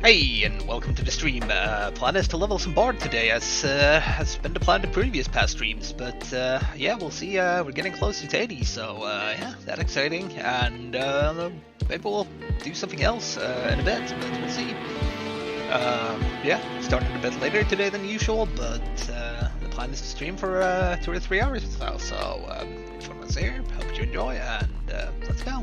Hey, and welcome to the stream. Plan is to level some bard today, as has been the plan in previous past streams. But yeah, we'll see. We're getting closer to 80, so yeah, that's exciting. And maybe we'll do something else in a bit, but we'll see. Yeah, started a bit later today than usual, but the plan is to stream for 2 or 3 hours or so. So if everyone's here, hope you enjoy, and let's go.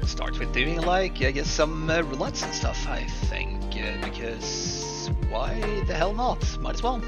Start with doing like, I guess, some roulettes and stuff, I think, because why the hell not? Might as well.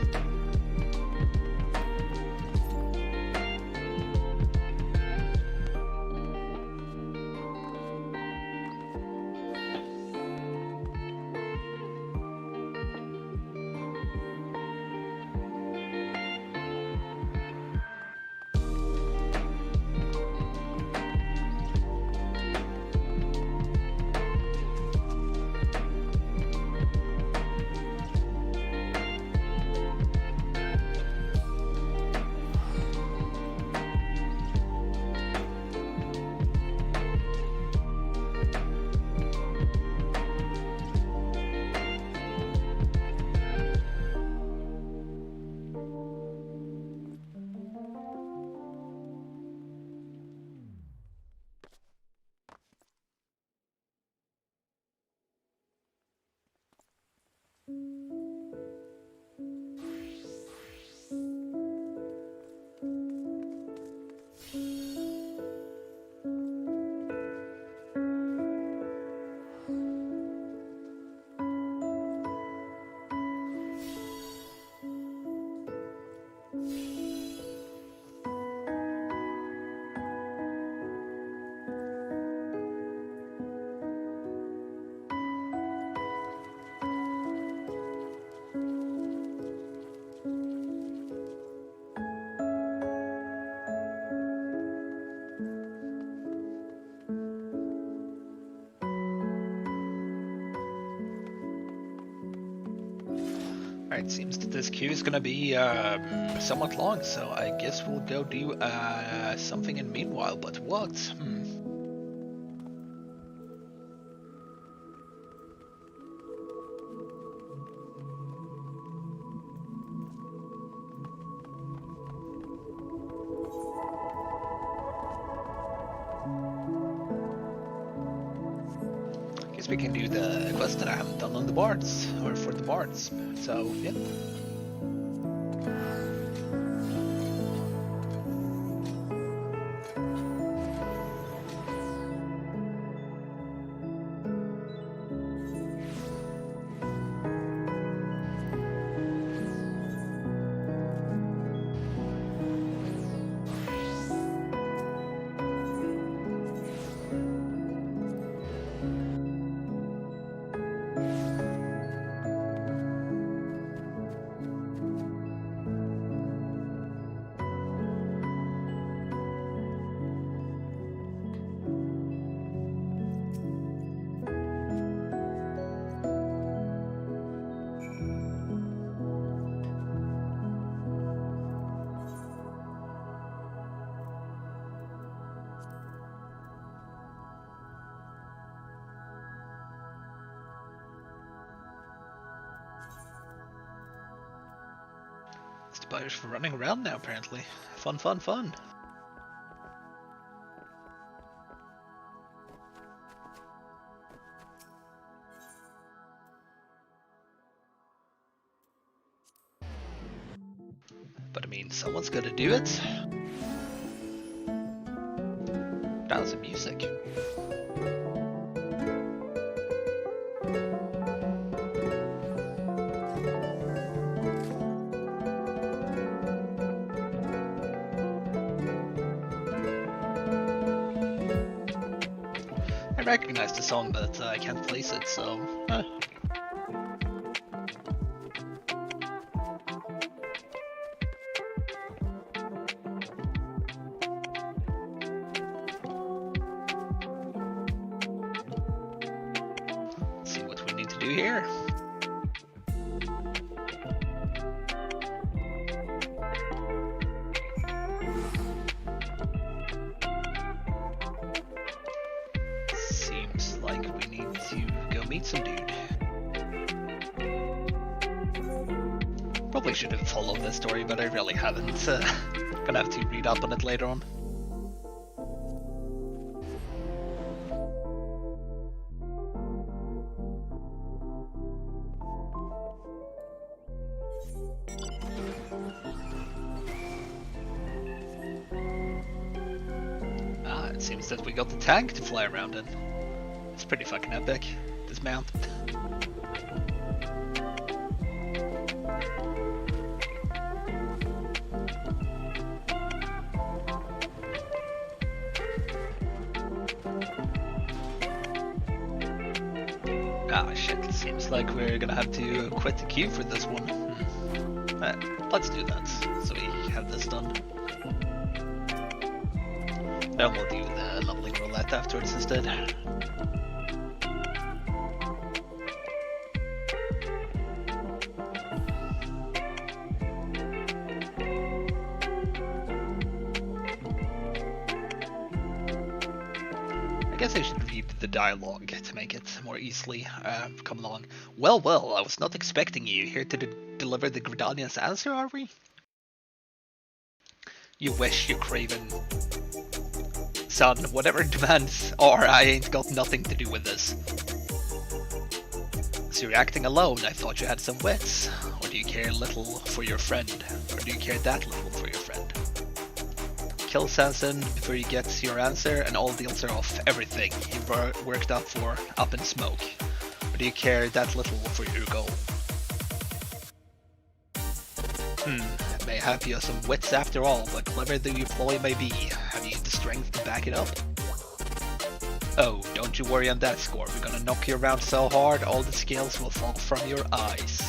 Alright, seems that this queue is gonna be somewhat long, so I guess we'll go do something in meanwhile, but what? Guess we can do the quest that I haven't done on the bards, or for the bards, so yeah. The buyers for running around now, apparently. Fun, fun, fun. But I mean, someone's gotta do it. That was the music. I recognize the song, but I can't place it, so do here? Seems like we need to go meet some dude. Probably should have followed this story, but I really haven't. Gonna have to read up on it later on. It seems that we got the tank to fly around in. It's pretty fucking epic, this mount. Ah shit, it seems like we're gonna have to quit the queue for this one. Let's do that, so we have this done. Then we'll do the leveling roulette afterwards instead. I guess I should read the dialogue to make it more easily come along. Well, well, I was not expecting you here to deliver the Gridanian's answer, are we? You wish, you craven. Son, whatever demands are, I ain't got nothing to do with this. So you're acting alone, I thought you had some wits. Or do you care little for your friend? Or do you care that little for your friend? Kill Sanson before you get your answer and all deals are off. Everything he worked up for, up in smoke. Or do you care that little for your goal? Mayhap you have some wits after all, but clever though your ploy may be, have you the strength to back it up? Oh, don't you worry on that score, we're gonna knock you around so hard all the scales will fall from your eyes.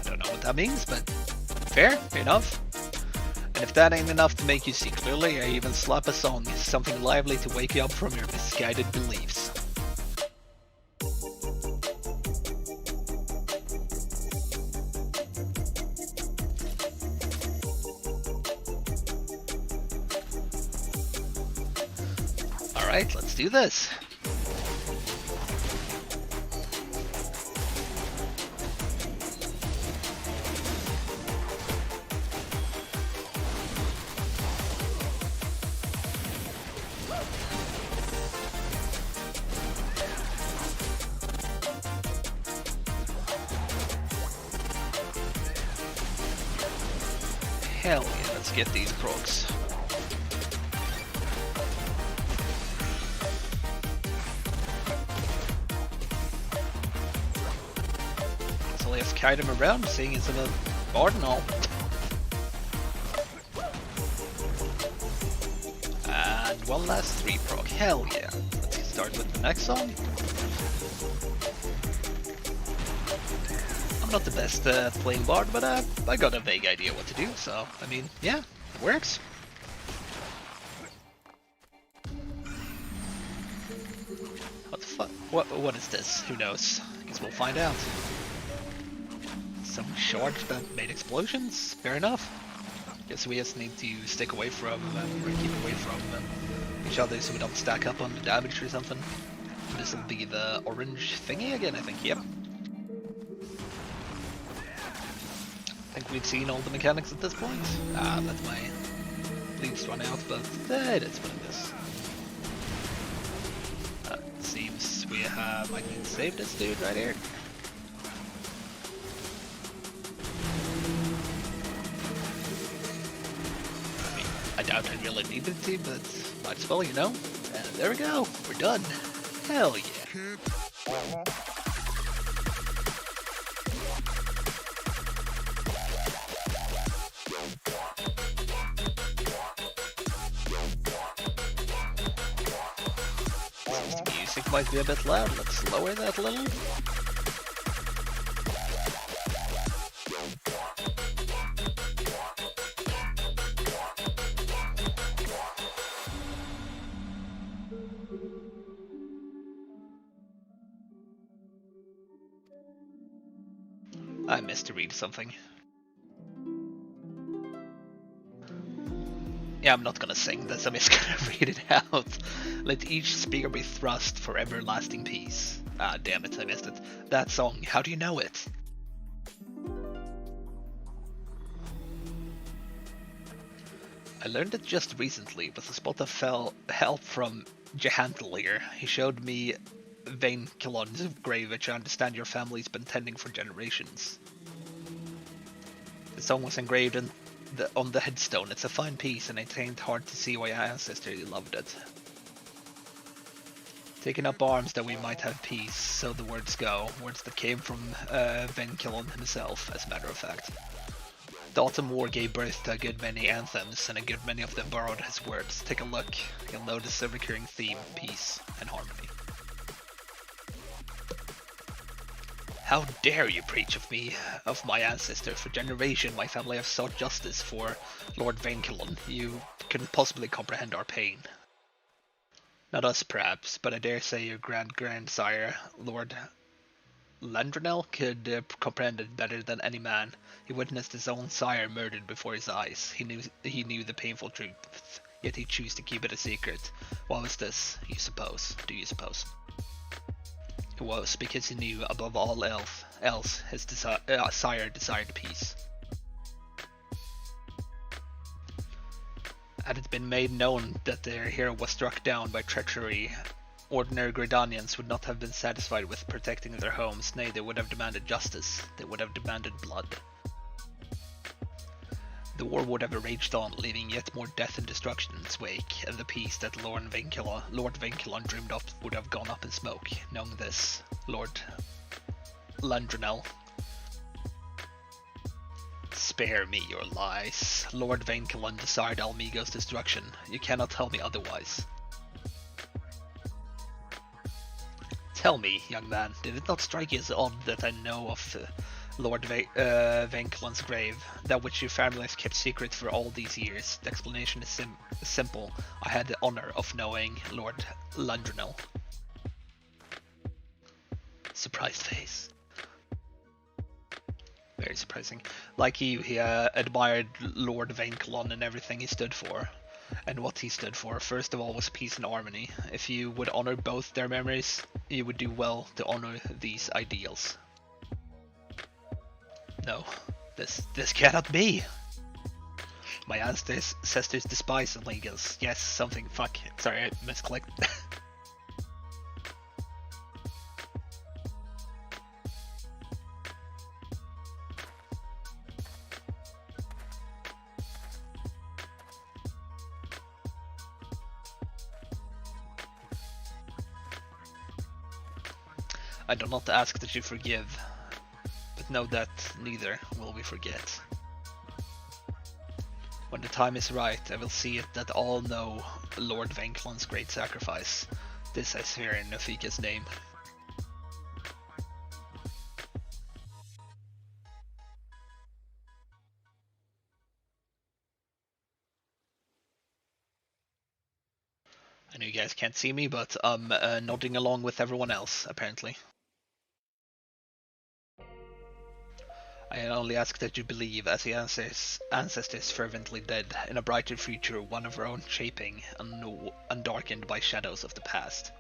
I don't know what that means, but fair enough. And if that ain't enough to make you see clearly, I even slap a song, something lively to wake you up from your misguided beliefs. Alright, let's do this. Hell yeah, let's get these procs. Let's kite him around, seeing it's in a bard and all. And one last 3 proc, hell yeah. Let's start with the next song. I'm not the best playing bard, but I got a vague idea what to do, so, I mean, yeah, it works. What the fuck? What is this? Who knows? I guess we'll find out. Some shards that made explosions? Fair enough. Guess we just need to stick away from, or keep away from each other so we don't stack up on the damage or something. This will be the orange thingy again, I think, yep. I think we've seen all the mechanics at this point. Let my leads run out, but it is what it is. Seems we have, I can save this dude right here. I doubt I really needed to, but might as well, you know? And there we go, we're done. Hell yeah. Since the music might be a bit loud, let's lower that a little. I missed to read something. Yeah, I'm not gonna sing this, I'm just gonna read it out. Let each spear be thrust for everlasting peace. Ah, damn it, I missed it. That song, how do you know it? I learned it just recently with a spot of help from Jehantlir. He showed me Vainkilon's grave, which I understand your family's been tending for generations. The song was engraved on the headstone. It's a fine piece, and it ain't hard to see why our ancestors loved it. Taking up arms that we might have peace, so the words go. Words that came from Vainkilon himself, as a matter of fact. The Autumn War gave birth to a good many anthems, and a good many of them borrowed his words. Take a look, you'll notice a recurring theme, peace and harmony. How dare you preach of me, of my ancestors? For generations my family have sought justice for Lord Vainkilon. You couldn't possibly comprehend our pain. Not us perhaps, but I dare say your grand-grandsire, Lord Landronel, could comprehend it better than any man. He witnessed his own sire murdered before his eyes. He knew the painful truth, yet he chose to keep it a secret. Why was this, you suppose? Do you suppose? It was because he knew, above all else, his sire desired peace. Had it been made known that their hero was struck down by treachery, ordinary Gridanians would not have been satisfied with protecting their homes. Nay, they would have demanded justice. They would have demanded blood. The war would have raged on, leaving yet more death and destruction in its wake, and the peace that Lord Vainkilon dreamed of would have gone up in smoke. Knowing this, Lord Landronel, spare me your lies. Lord Vainkilon desired Almigo's destruction. You cannot tell me otherwise. Tell me, young man, did it not strike you as odd that I know of Lord Vainkilon's grave, that which your family has kept secret for all these years? The explanation is simple. I had the honor of knowing Lord Landronel. Surprised face. Very surprising. Like you, he admired Lord Vainkilon and everything he stood for. And what he stood for, first of all, was peace and harmony. If you would honor both their memories, you would do well to honor these ideals. No, this cannot be. My ancestors despise illegals. Yes, something. Fuck. Sorry, I misclicked. I do not ask that you forgive, but know that neither will we forget. When the time is right, I will see it that all know Lord Vainkilon's great sacrifice. This I swear in Nafika's name. I know you guys can't see me, but I'm nodding along with everyone else, apparently. I only ask that you believe, as the ancestors fervently did, in a brighter future, one of our own shaping, undarkened by shadows of the past.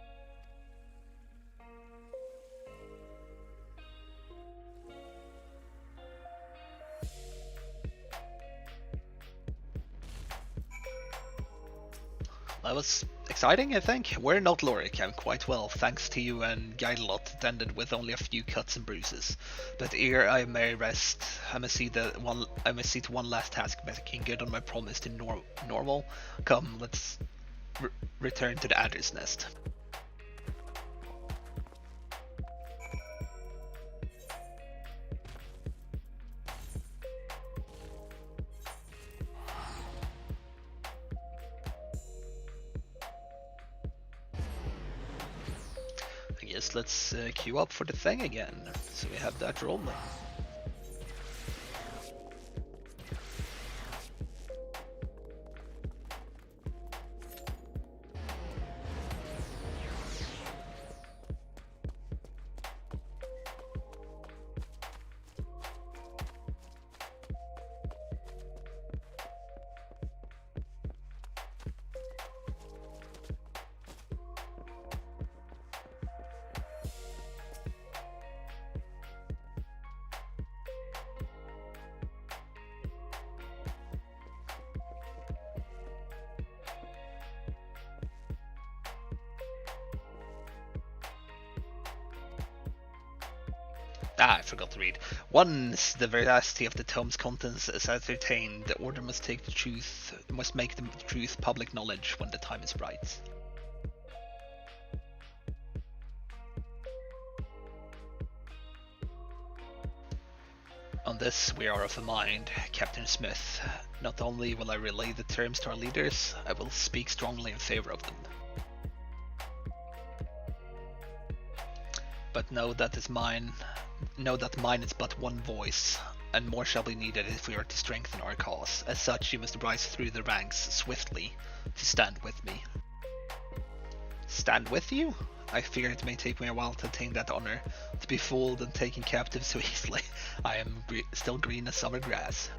That was exciting, I think. We're not Lorik, I'm quite well, thanks to you and Guidelot, attended with only a few cuts and bruises. But ere I may rest, I must see to one last task, making good on my promise to normal. Come, let's return to the Adder's Nest. Let's queue up for the thing again, so we have that rolling. Ah, I forgot to read. Once the veracity of the tome's contents is ascertained, the order must make the truth public knowledge when the time is right. On this we are of a mind, Captain Smith. Not only will I relay the terms to our leaders, I will speak strongly in favor of them. But know that mine is but one voice, and more shall be needed if we are to strengthen our cause. As such, you must rise through the ranks swiftly to stand with me. Stand with you? I fear it may take me a while to attain that honor. To be fooled and taken captive so easily, I am still green as summer grass.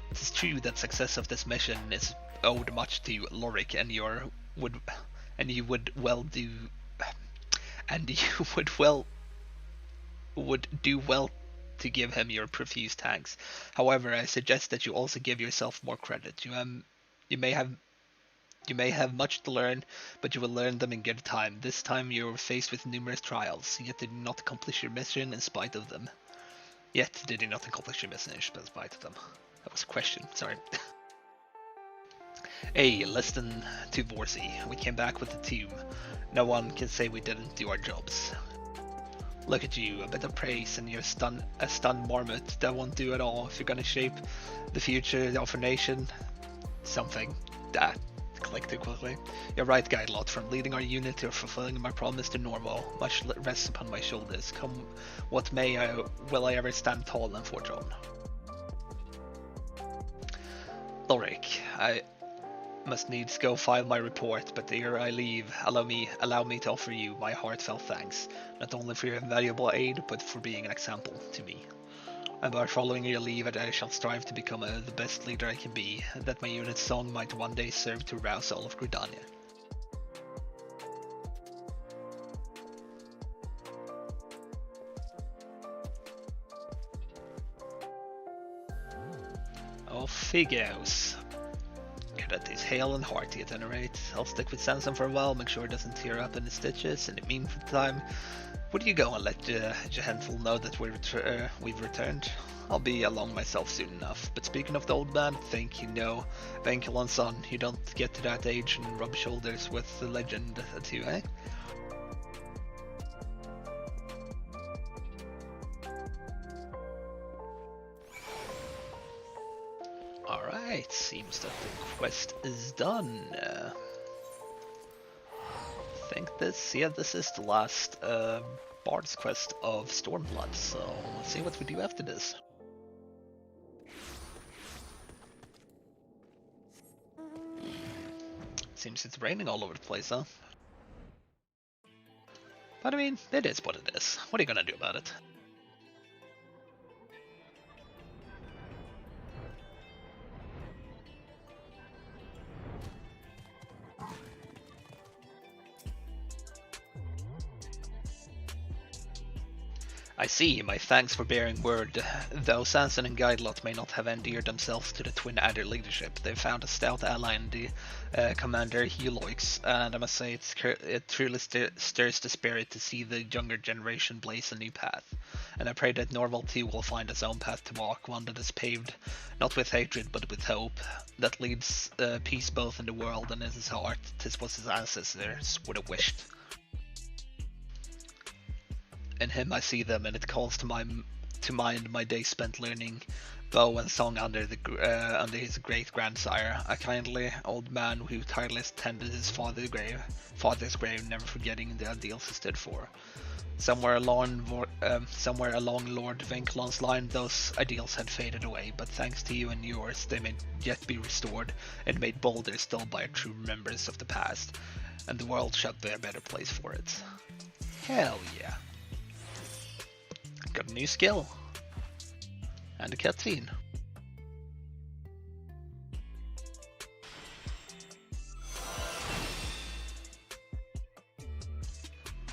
It is true that success of this mission is owed much to Lorik, and you would do well to give him your profuse thanks. However, I suggest that you also give yourself more credit. You may have much to learn, but you will learn them in good time. This time you are faced with numerous trials, yet did not accomplish your mission in spite of them. That was a question, sorry. Hey, listen to Vorsi. We came back with the team. No one can say we didn't do our jobs. Look at you, a bit of praise and you're a stunned marmot. That won't do at all if you're gonna shape the future of our nation. Something. That clicked too quickly. You're right, Guidelot. From leading our unit to fulfilling my promise to Norval, much rests upon my shoulders. Come what may, will I ever stand tall and fortune. Lorik, I must needs go file my report, but ere I leave, allow me to offer you my heartfelt thanks, not only for your invaluable aid, but for being an example to me. And by following your lead, I shall strive to become the best leader I can be, and that my unit's song might one day serve to rouse all of Gridania. Off he goes. That is hale and hearty at any rate. I'll stick with Sanson for a while, make sure it doesn't tear up any stitches. In the meantime, would you go and let Jehenfel know that we've returned? I'll be along myself soon enough. But speaking of the old man, think you know Venkelon's son. You don't get to that age and rub shoulders with the legend too, eh? Alright, seems that the quest is done. I think this is the last Bard's quest of Stormblood, so let's see what we do after this. Seems it's raining all over the place, huh? But I mean, it is what it is. What are you gonna do about it? I see, my thanks for bearing word. Though Sanson and Guidelot may not have endeared themselves to the Twin Adder leadership, they found a stout ally in the Commander Heloix, and I must say it truly stirs the spirit to see the younger generation blaze a new path. And I pray that Norval too will find his own path to walk, one that is paved not with hatred but with hope, that leads peace both in the world and in his heart. 'Tis what his ancestors would have wished. In him I see them, and it calls to mind my days spent learning bow and song under his great grandsire, a kindly old man who tirelessly tended his father's grave, never forgetting the ideals he stood for. Somewhere along Lord Venkelon's line, those ideals had faded away, but thanks to you and yours, they may yet be restored and made bolder still by true remembrance of the past, and the world shall be a better place for it. Hell yeah. Got a new skill. And a cutscene.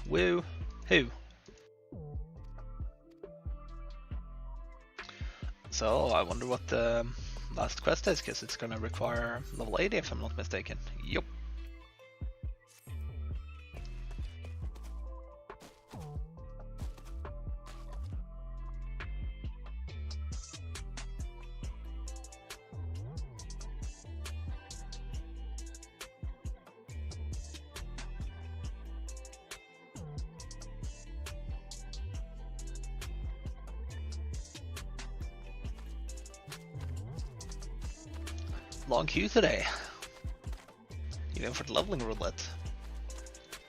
Woo! Hoo! So, I wonder what the last quest is, because it's gonna require level 80 if I'm not mistaken. Yup. long queue today. Even for the leveling roulette.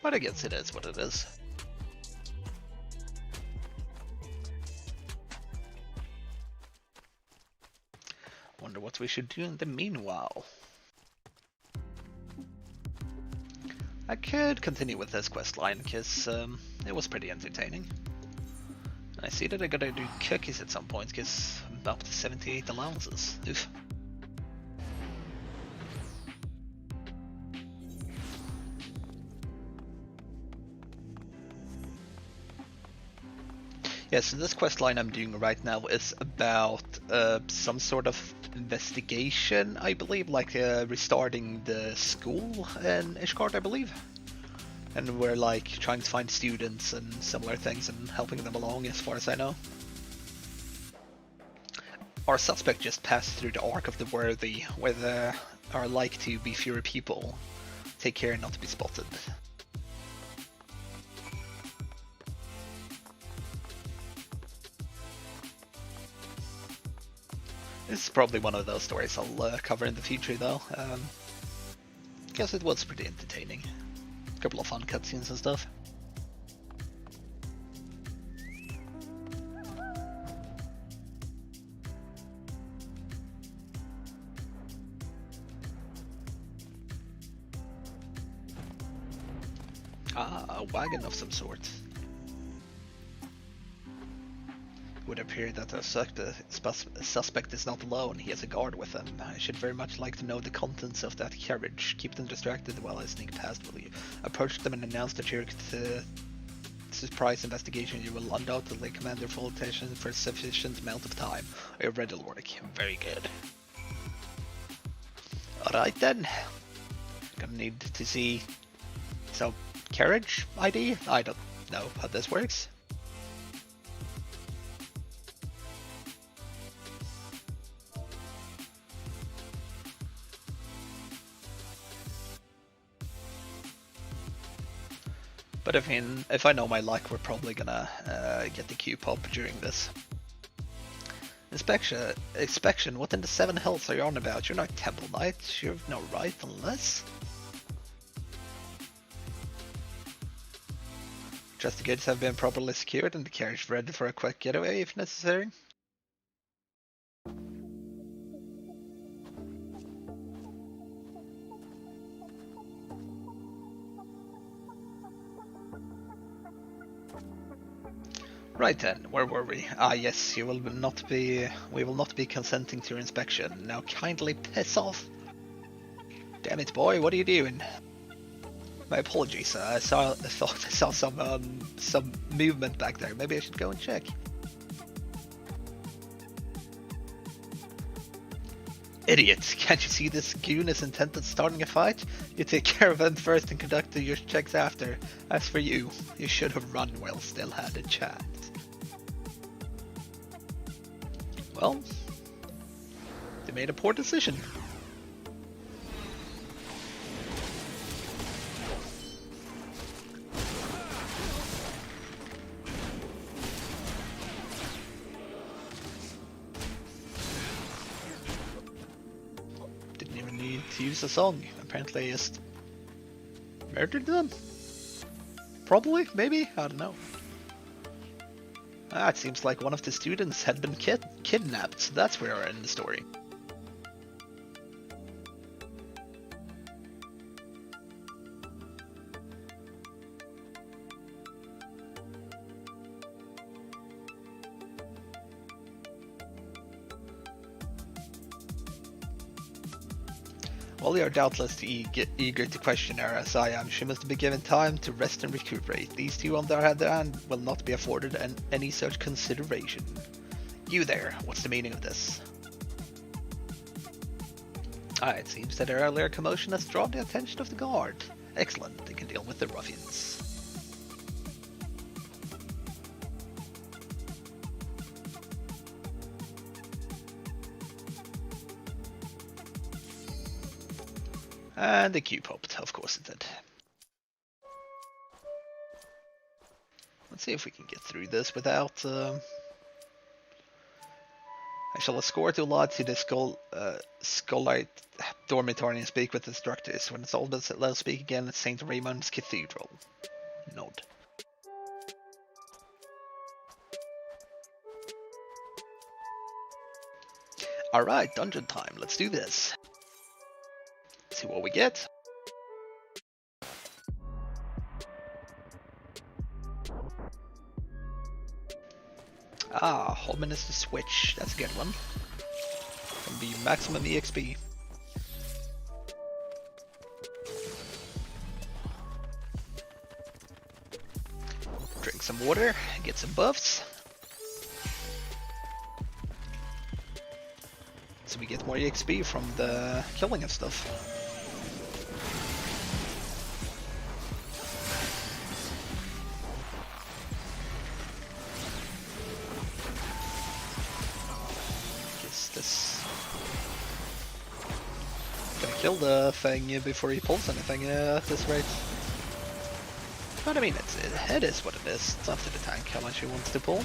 But I guess it is what it is. Wonder what we should do in the meanwhile. I could continue with this quest line because it was pretty entertaining. I see that I gotta do cookies at some point because I'm up to 78 allowances. Oof. Yeah, so this quest line I'm doing right now is about some sort of investigation, I believe, like restarting the school in Ishgard, I believe. And we're like trying to find students and similar things and helping them along as far as I know. Our suspect just passed through the Ark of the Worthy, where there are like to be fewer people. Take care not to be spotted. This is probably one of those stories I'll cover in the future though. Guess it was pretty entertaining. A couple of fun cutscenes and stuff. Ah, a wagon of some sort. It would appear that the suspect is not alone, he has a guard with him. I should very much like to know the contents of that carriage. Keep them distracted while I sneak past, will you? Approach them and announce that you're surprise investigation. You will undoubtedly command their full attention for a sufficient amount of time. You're ready to work. Very good. Alright then. Gonna need to see some carriage ID? I don't know how this works. But I mean, if I know my luck, we're probably gonna get the queue pop during this. Inspection, what in the 7 hells are you on about? You're not Temple Knight, you've no right unless... Just the goods have been properly secured and the carriage ready for a quick getaway if necessary. Right then, where were we? Ah yes, we will not be consenting to your inspection. Now kindly piss off. Damn it boy, what are you doing? My apologies, I thought I saw some movement back there. Maybe I should go and check. Idiot, can't you see this goon is intent on starting a fight? You take care of him first and conduct your checks after. As for you, you should have run while still had a chance. Well, they made a poor decision. Didn't even need to use a song. Apparently I just murdered them? Probably, maybe, I don't know. Ah, it seems like one of the students had been kidnapped, so that's where we're in the story. While you are doubtless eager to question her as I am, she must be given time to rest and recuperate. These two on their hand will not be afforded any such consideration. You there, what's the meaning of this? Ah, it seems that their earlier commotion has drawn the attention of the guard. Excellent, they can deal with the ruffians. And the queue popped, of course it did. Let's see if we can get through this without I shall escort Ulla to the Skullite dormitory and speak with the instructors. When it's all done, let's speak again at St. Raymond's Cathedral. Nod. Alright, dungeon time. Let's do this. See what we get. Ah, Holman is the switch. That's a good one. Can be maximum EXP. Drink some water, get some buffs. So we get more EXP from the killing and stuff. Gonna kill the thing before he pulls anything at this rate. But I mean, it is what it is. It's up to the tank how much he wants to pull.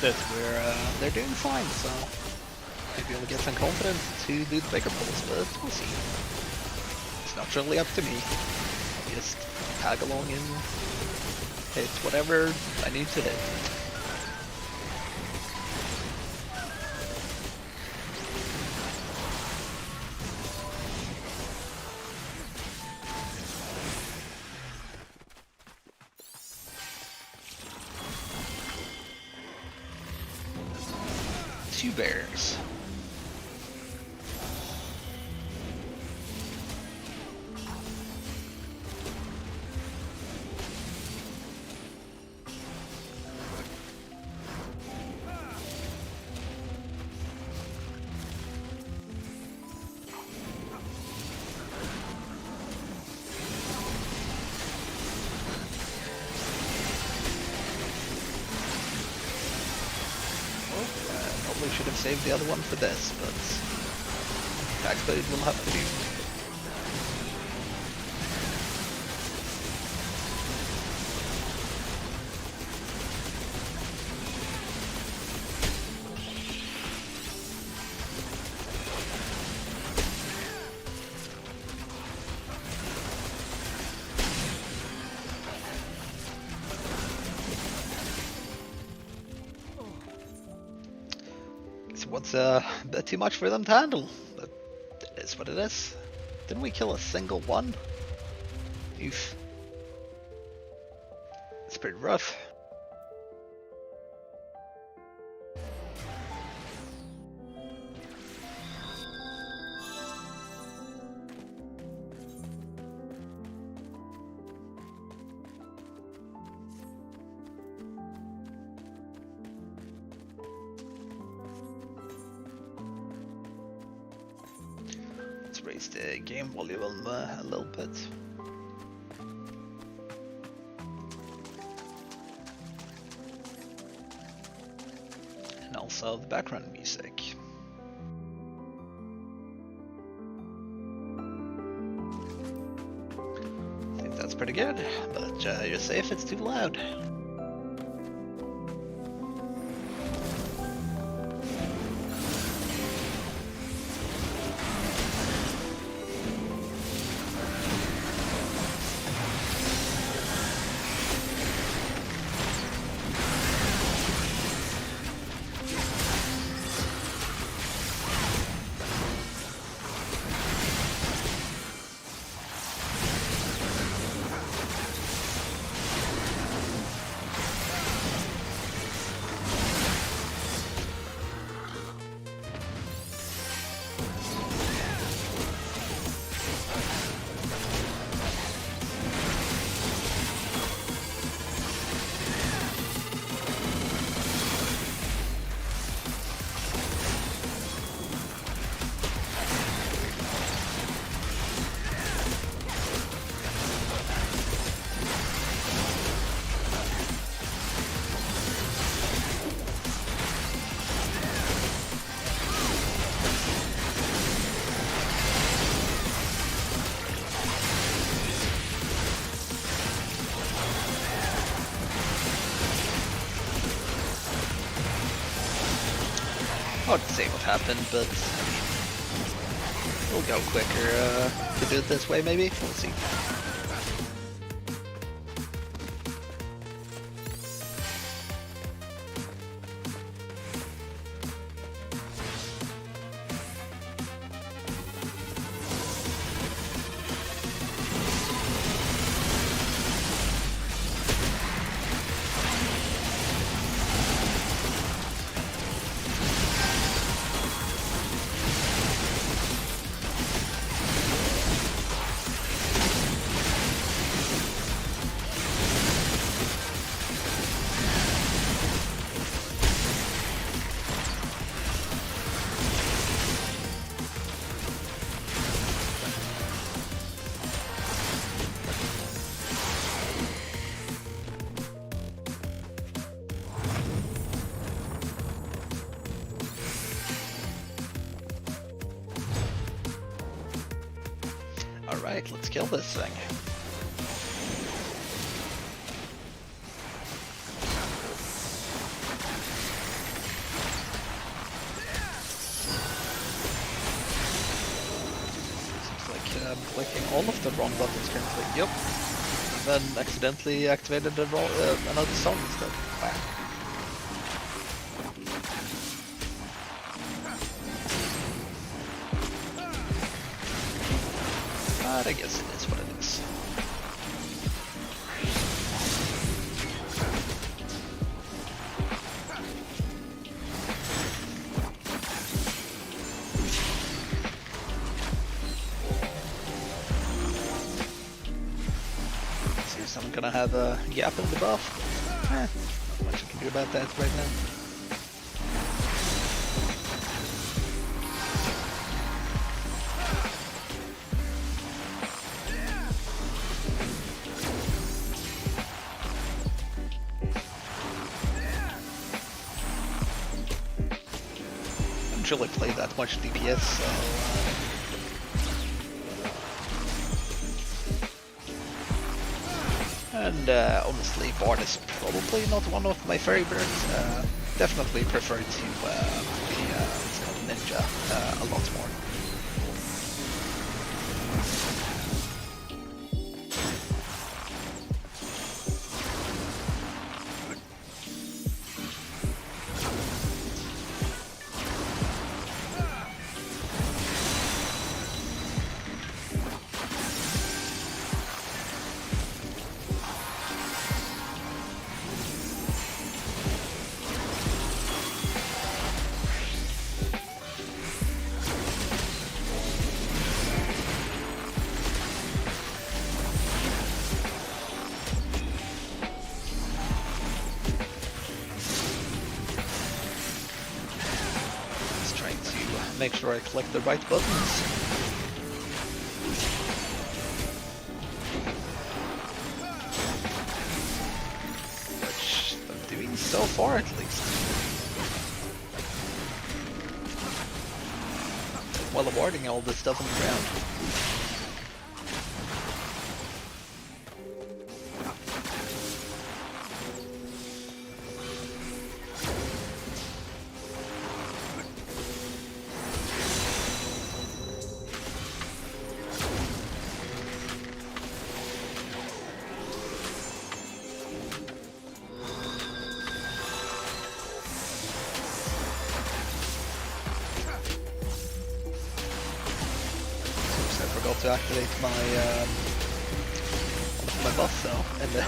That they're doing fine, so maybe we'll get some confidence to do the bigger pulls, but we'll see. It's not really up to me. I'll just tag along and hit whatever I need to hit. Two bears. We should have saved the other one for this, but Backblade will have to do. What's a bit too much for them to handle, but it is what it is. Didn't we kill a single one? Oof. It's pretty rough. Raise the game volume a little bit. And also the background music. I think that's pretty good, but you're safe, it's too loud. hard to say what happened, but I mean, we'll go quicker to do it this way, maybe? We'll see. Alright, let's kill this thing. Seems like I'm clicking all of the wrong buttons currently. Yep. Then accidentally activated the wrong, another song instead. Wow. But I guess it is what it is. Seems I'm gonna have a gap in the buff. Not much I can do about that right now. Really play that much DPS, so and honestly, Bard is probably not one of my favorites. Definitely prefer to be what's called Ninja a lot more. Make sure I click the right buttons. Which I'm doing so far at least. While avoiding all this stuff on the ground. To activate my buff though in the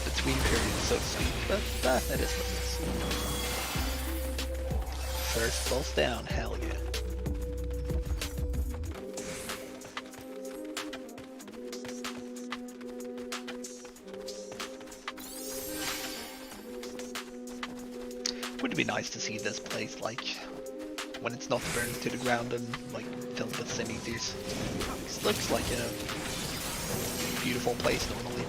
between period, so to speak, but that is what it is. First pulse down, hell yeah. Would be nice to see this place like when it's not burned to the ground and like filled with sin eaters. This looks like a beautiful place normally.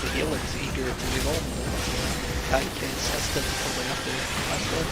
The healer's eager to revolve. Tank is probably after my score.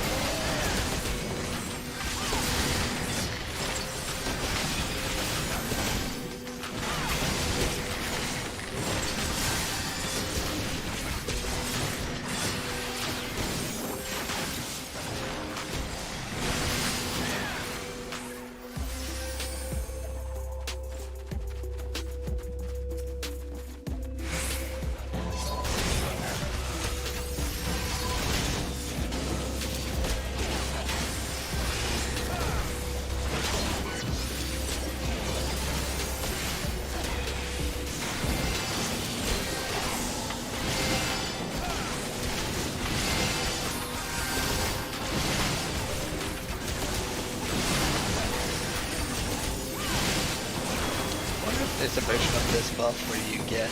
There's a version of this buff where you get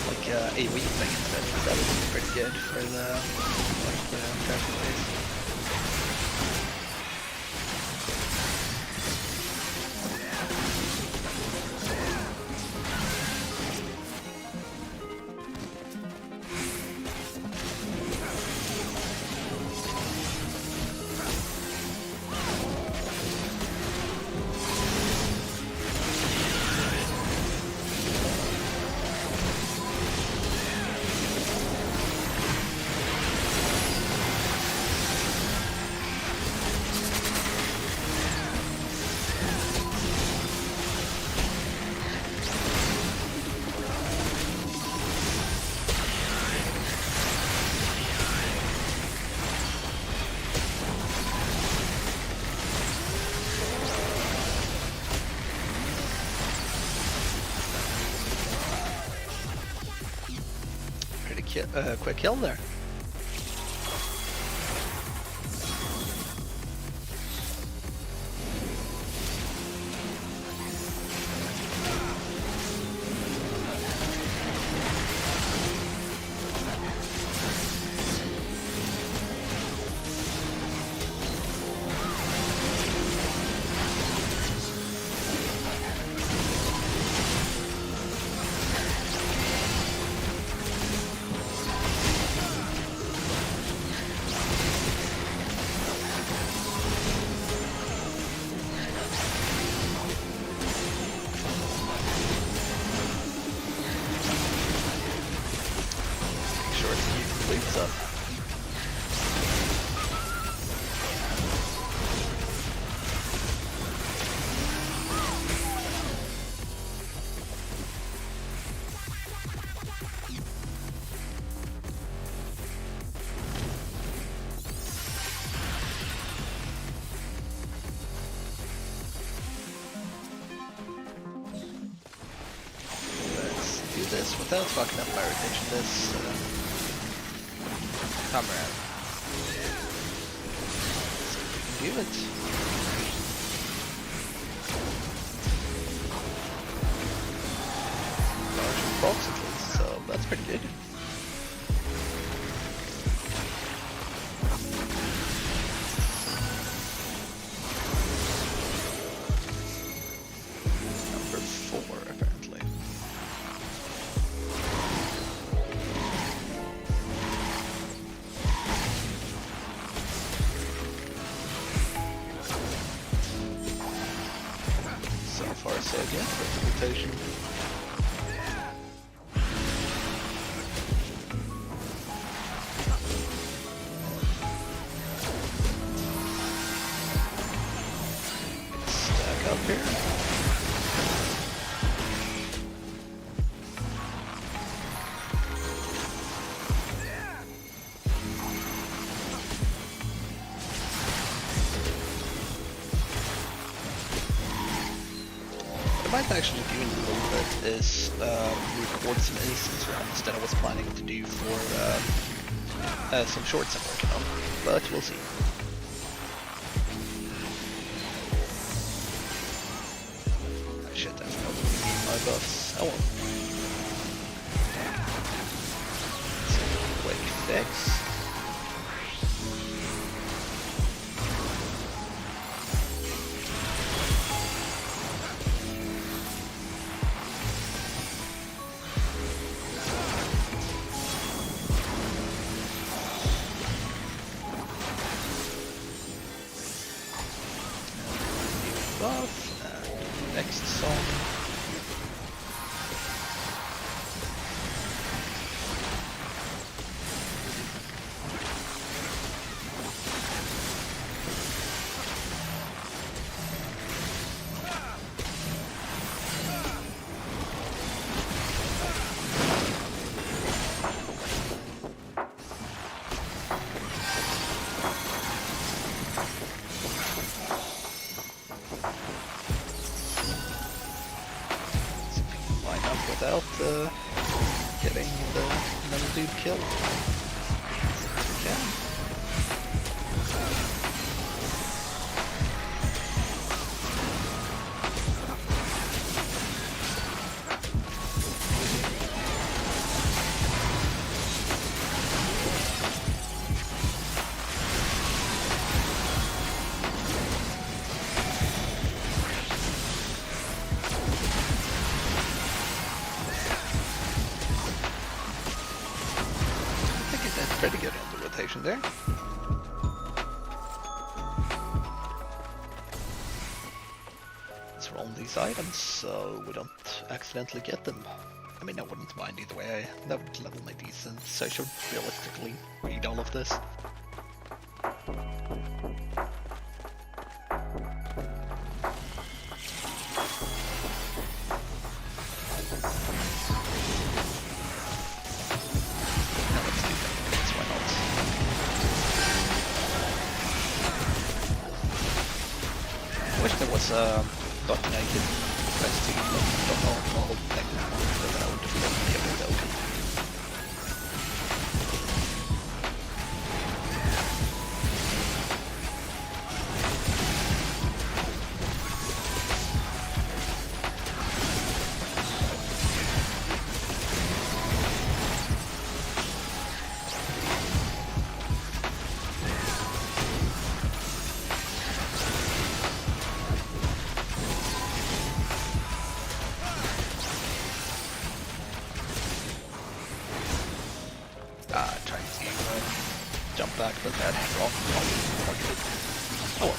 like a weak thing instead. That would be pretty good for the character base. Quick kill there. Up. Let's do this without fucking up my rotation. This come around. See if we can do it. Large box at least, so that's pretty good. Number 4 apparently. So far so good for the rotation. Stack up here. I might actually do in a little bit is record some instance rounds that I was planning to do for some shorts I'm working on, but we'll see. Shit, that's probably my buffs. Oh well. Quick fix. buff, and next song. Without getting another dude killed. As we can. Pretty good on the rotation there. Let's roll these items so we don't accidentally get them. I mean, I wouldn't mind either way. I never level my decent, so I should realistically read all of this. Button I could press to don't know all thing so that I would be able to open. Trying to jump back, but that wrong. Oh well.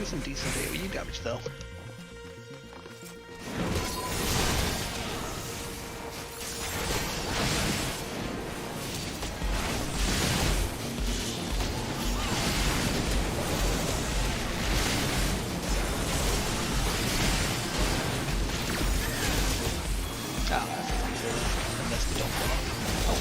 Some decent AoE damage though. Unless they don't block. Oh.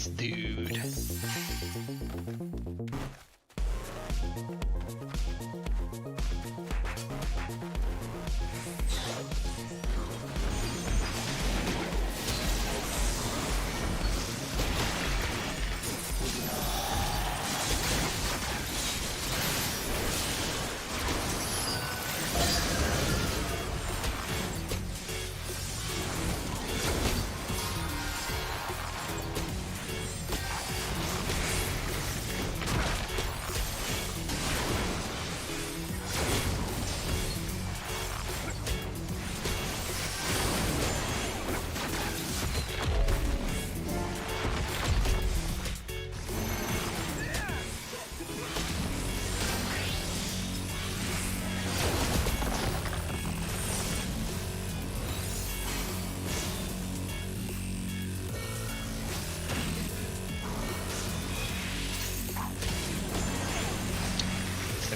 this dude.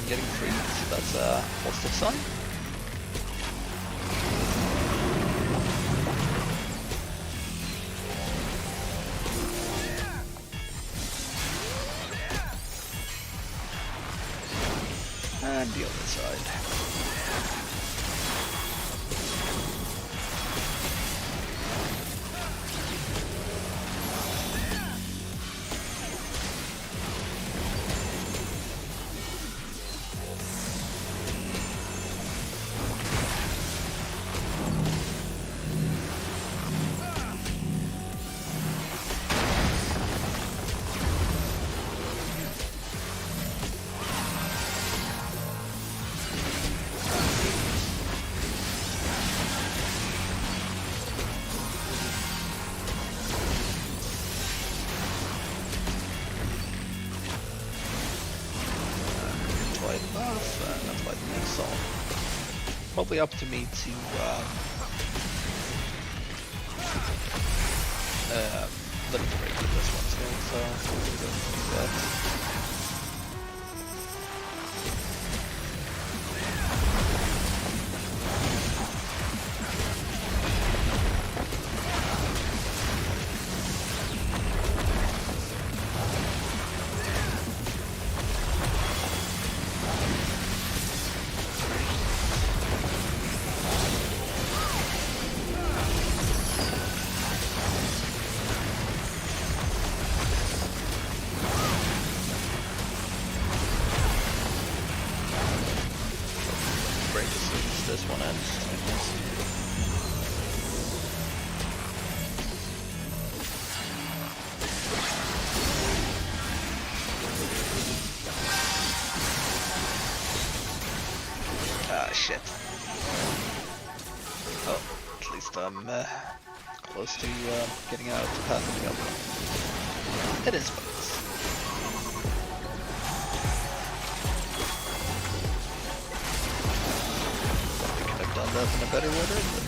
Getting free, so that's a positive sign. And the other side. That's why the next song. Probably up to me to let me break with this one still, so we'll go do that. This one ends. Ah, shit. Oh, at least I'm close to getting out of the path of the other one. It is what it is. Done that in a better order, but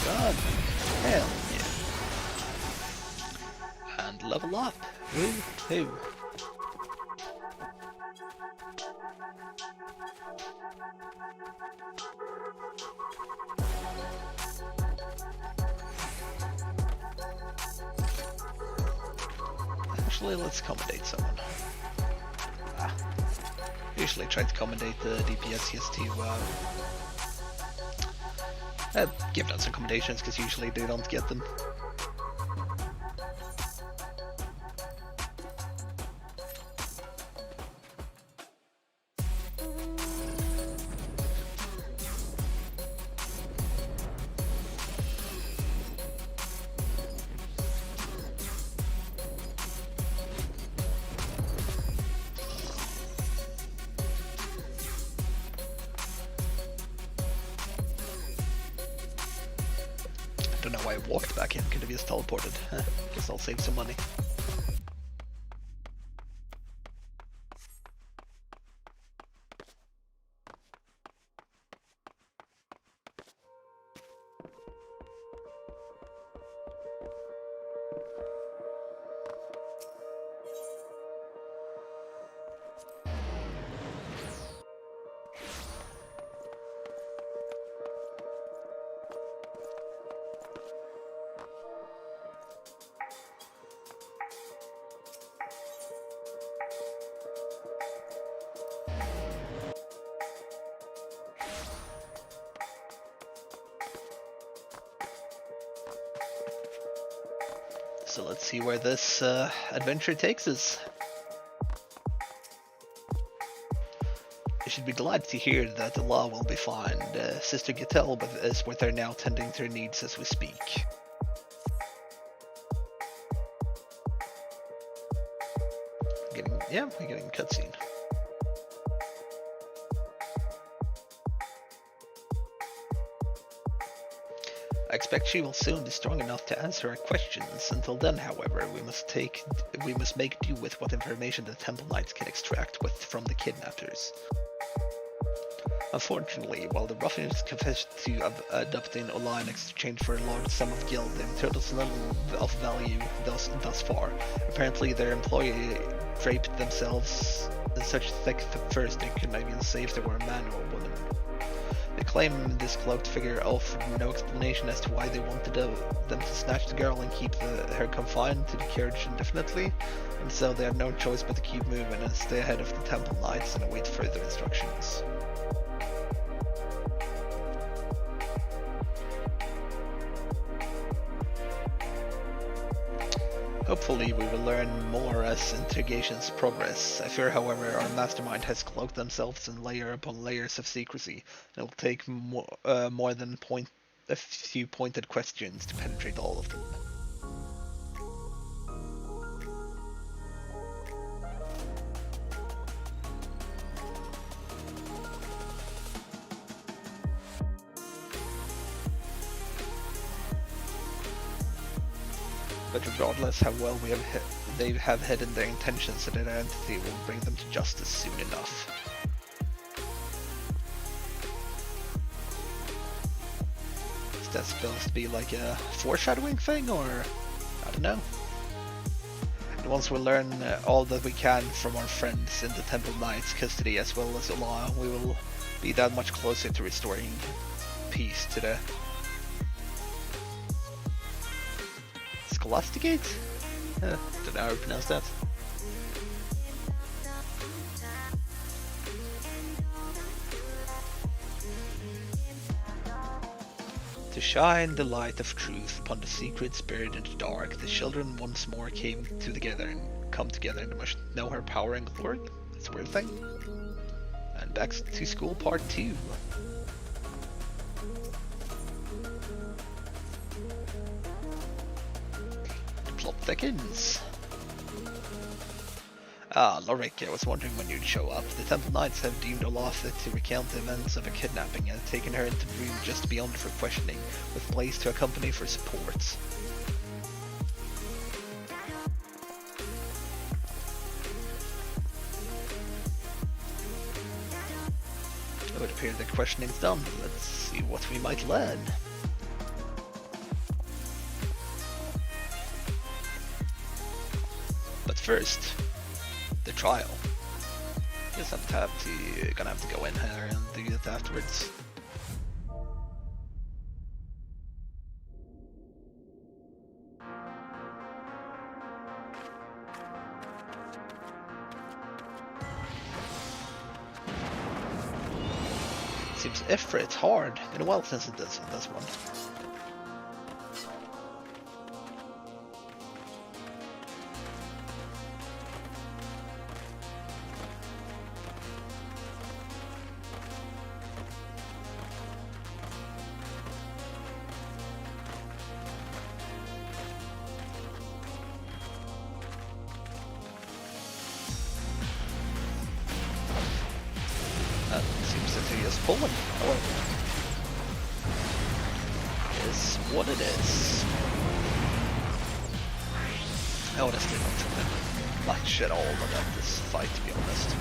God, hell yeah. And level up. Woohoo. Actually, let's accommodate someone. Usually try to accommodate the DPS to give them some accommodations, because usually they don't get them. don't know why I walked back in, could have just teleported. Guess I'll save some money. So let's see where this adventure takes us. You should be glad to hear that the law will be fine. Sister Gittel is with her now, tending to her needs as we speak. We're getting a cutscene. I expect she will soon be strong enough to answer our questions. Until then, however, we must make do with what information the Temple Knights can extract from the kidnappers. Unfortunately, while the ruffians confessed to adopting Ola in exchange for a large sum of gil, the turtles little of value thus far. Apparently, their employee draped themselves in such thick furs they couldn't even say if they were a man or a woman. They claim this cloaked figure offered no explanation as to why they wanted them to snatch the girl and keep her confined to the carriage indefinitely, and so they have no choice but to keep moving and stay ahead of the Temple Knights and await further instructions. Hopefully we will learn more as interrogations progress. I fear, however, our mastermind has cloaked themselves in layer upon layers of secrecy, and it will take more than a few pointed questions to penetrate all of them. But regardless how well they have hidden their intentions, and their identity will bring them to justice soon enough. Is that supposed to be like a foreshadowing thing, or I don't know? And once we learn all that we can from our friends in the Temple Knights' custody as well as Ola, we will be that much closer to restoring peace to the Scholasticate? Don't know how to pronounce that. To shine the light of truth upon the secrets buried in the dark, the children once more come together and they must know her power and glory. That's a weird thing. And back to school part 2. Plot thickens. Lorik, I was wondering when you'd show up. The Temple Knights have deemed Olaf to recount the events of a kidnapping and taken her into the room just beyond for questioning, with Blaze to accompany for support. It would appear the questioning's done. Let's see what we might learn. But first, the trial. Guess gonna have to go in here and do it afterwards. Seems Ifrit hard. Been a while since it does one. Seems that he is pulling. Oh. is what it is. I honestly don't think much at all about this fight, to be honest.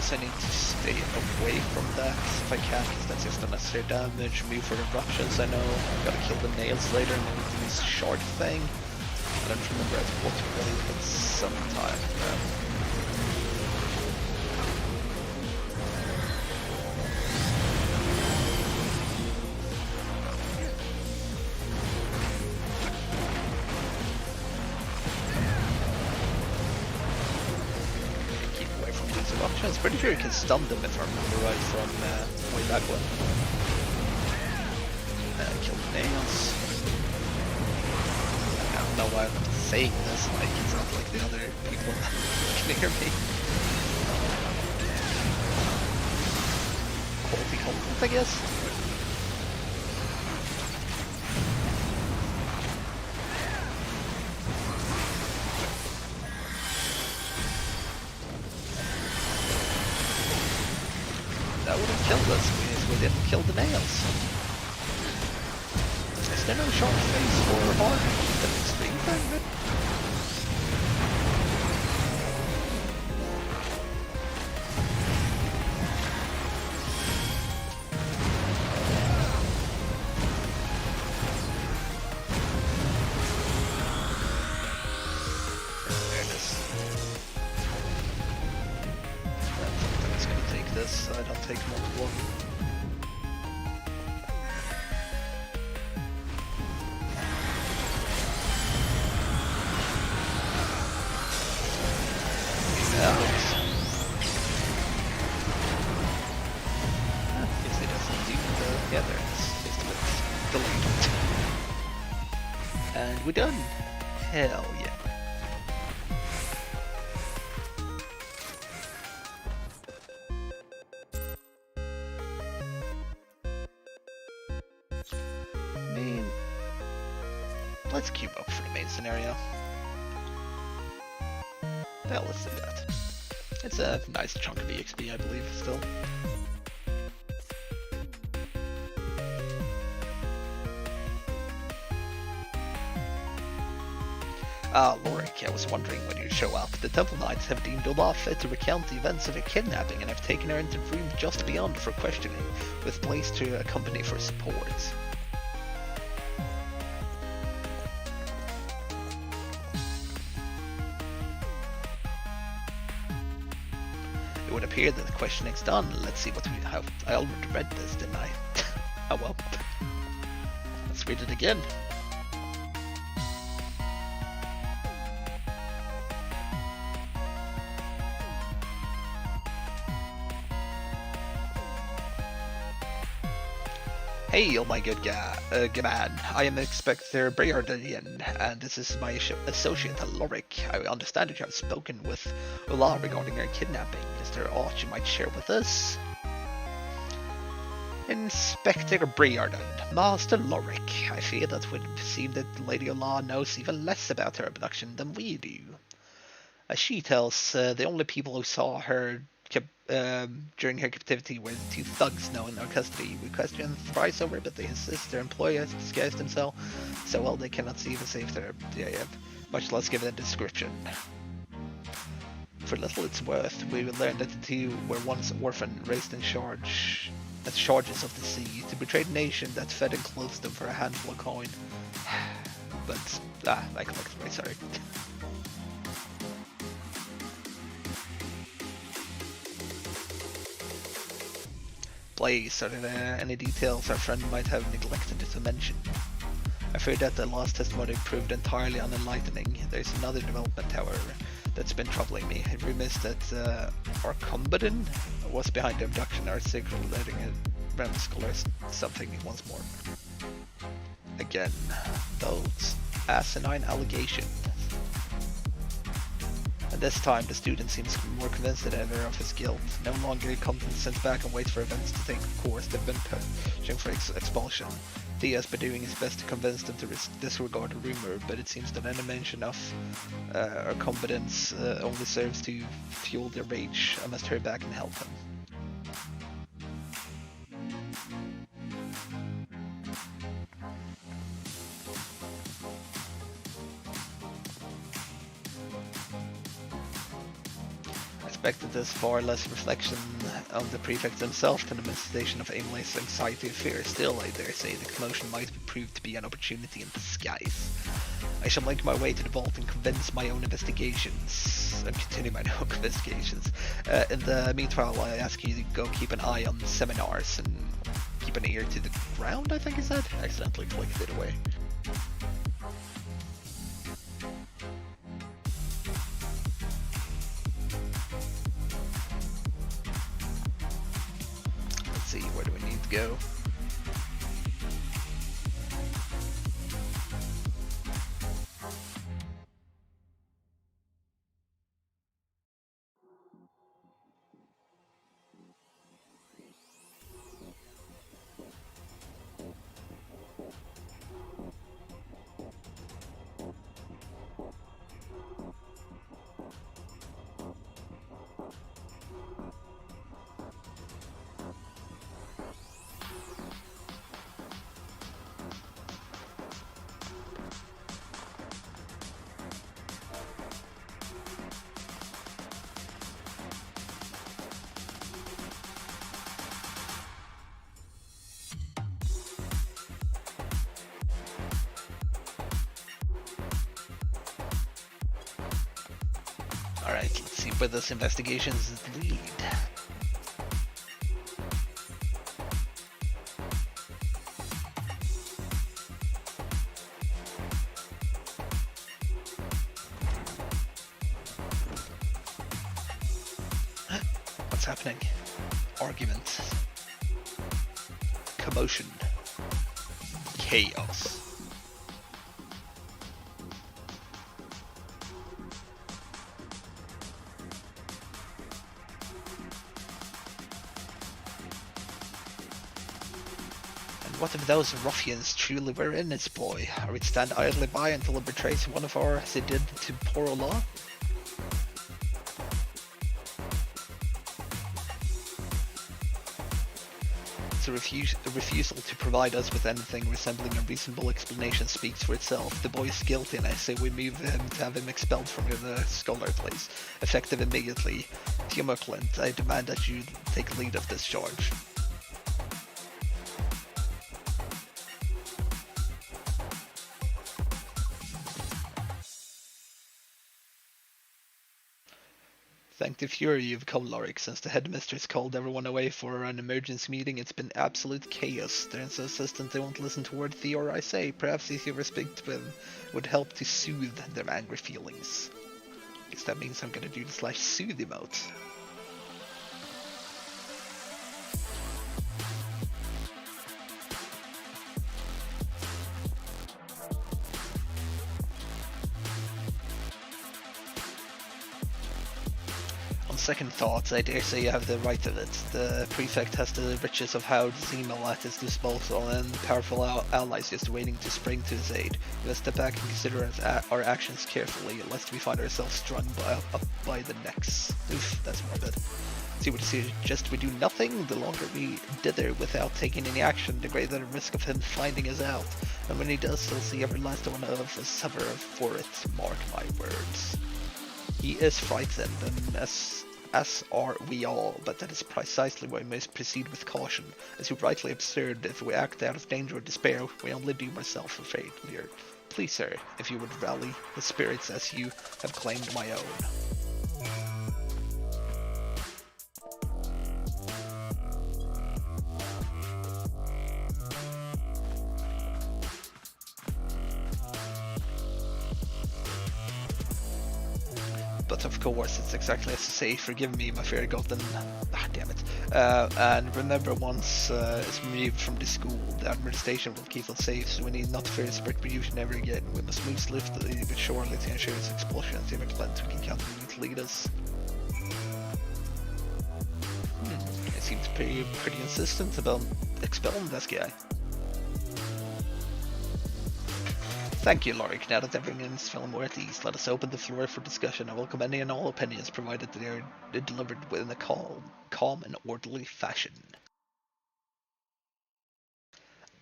I need to stay away from that if I can, because that's just unnecessary damage. Move for eruptions, I know. I've got to kill the nails later, and then use shard thing. I don't remember at what point, but sometime. It's pretty sure you can stun them if I remember right from way back when. Kill the nails. I don't know why I'm saying this, like it's not like the other people can hear me. Quality content, I guess. That would have killed us if we didn't kill the nails. Is there no sharp face or hard that extreme thing? So I don't take multiple. Guess it doesn't do the... Yeah, there it is. Just a bit delayed. And we're done. Hell yeah. Let's queue up for the main scenario. Yeah, let's do that. It's a nice chunk of EXP, I believe, still. Lorik, I was wondering when you'd show up. The Temple Knights have deemed Olaf fit to recount the events of a kidnapping and have taken her into the room just beyond for questioning, with Blaze to accompany for support. It would appear that the questioning's done. Let's see what we have. I already read this, didn't I? Oh well. Let's read it again. Hey, oh my good man. I am Inspector Breardian, and this is my associate, Lorik. I understand that you have spoken with Ula regarding her kidnapping. Is there aught you might share with us? Inspector Breardian, Master Lorik. I fear that it would seem that Lady Ula knows even less about her abduction than we do. As she tells, the only people who saw her during her captivity were the two thugs now in our custody. We question thrice over, but they insist their employer has disguised himself so well they cannot see the safe there, much less give it a description. For little it's worth, we will learn that the two were once orphan, raised in charge as charges of the sea, to betray the nation that fed and clothed them for a handful of coin. But, I collected my sorry. Blaze, are there any details our friend might have neglected to mention? I fear that the last testimony proved entirely unenlightening. There's another development, however, that's been troubling me. It remiss that our combatant was behind the abduction, our secret letting a random scholar something once more. Again, those asinine allegations. And this time the student seems more convinced than ever of his guilt. No longer content sent back and wait for events to take course. They've been pushing for expulsion. Theo has been doing his best to convince them to disregard the rumor, but it seems that any mention of our competence only serves to fuel their rage. I must hurry back and help him. I expected this far less reflection on the prefect himself than a manifestation of aimless anxiety and fear. Still, I dare say, the commotion might prove to be an opportunity in disguise. I shall make my way to the vault and convince my own investigations, and continue my own investigations. In the meanwhile, I ask you to go keep an eye on seminars and keep an ear to the ground, I think he said. I accidentally clicked it away. Let's see, where do we need to go? Alright, let's see where this investigations lead. What's happening? Argument. Commotion. Chaos. What if those ruffians truly were in its boy? Are we to stand idly by until it betrays one of our as it did to poor Ola? A refusal to provide us with anything resembling a reasonable explanation speaks for itself. The boy is guilty, and I say we move him to have him expelled from the scholar place, effective immediately. Theomoklint, I demand that you take lead of this charge. Thank the fury you've come, Lorik. Since the headmistress called everyone away for an emergency meeting, it's been absolute chaos. They're so insistent they won't listen to word Theor I say. Perhaps if you respect them would help to soothe their angry feelings. I guess that means I'm gonna do the /soothe emote. Second thoughts, I dare say you have the right of it. The prefect has the riches of Howard Zemel at his disposal and powerful allies just waiting to spring to his aid. We must step back and consider our actions carefully, lest we find ourselves strung up by the necks. Oof, that's morbid. See what you suggest we do nothing? The longer we dither without taking any action, the greater the risk of him finding us out. And when he does, he'll see every last one of us suffer for it. Mark my words. He is frightened, and as are we all, but that is precisely why we must proceed with caution. As you rightly observed, if we act out of danger or despair, we only doom ourselves for failure. Please, sir, if you would rally the spirits as you have claimed my own. But of course, it's exactly as you say. Forgive me, my fair gotten. Ah, damn it. And remember, once it's removed from the school, the administration will keep it safe, so we need not fear its retribution ever again. We must move swiftly but surely to ensure its expulsion. See if we can continue to lead us. It seems pretty insistent about expelling this guy. Thank you, Lorik. Now that everyone is feeling more at ease, let us open the floor for discussion. I welcome any and all opinions, provided they are delivered within a calm and orderly fashion.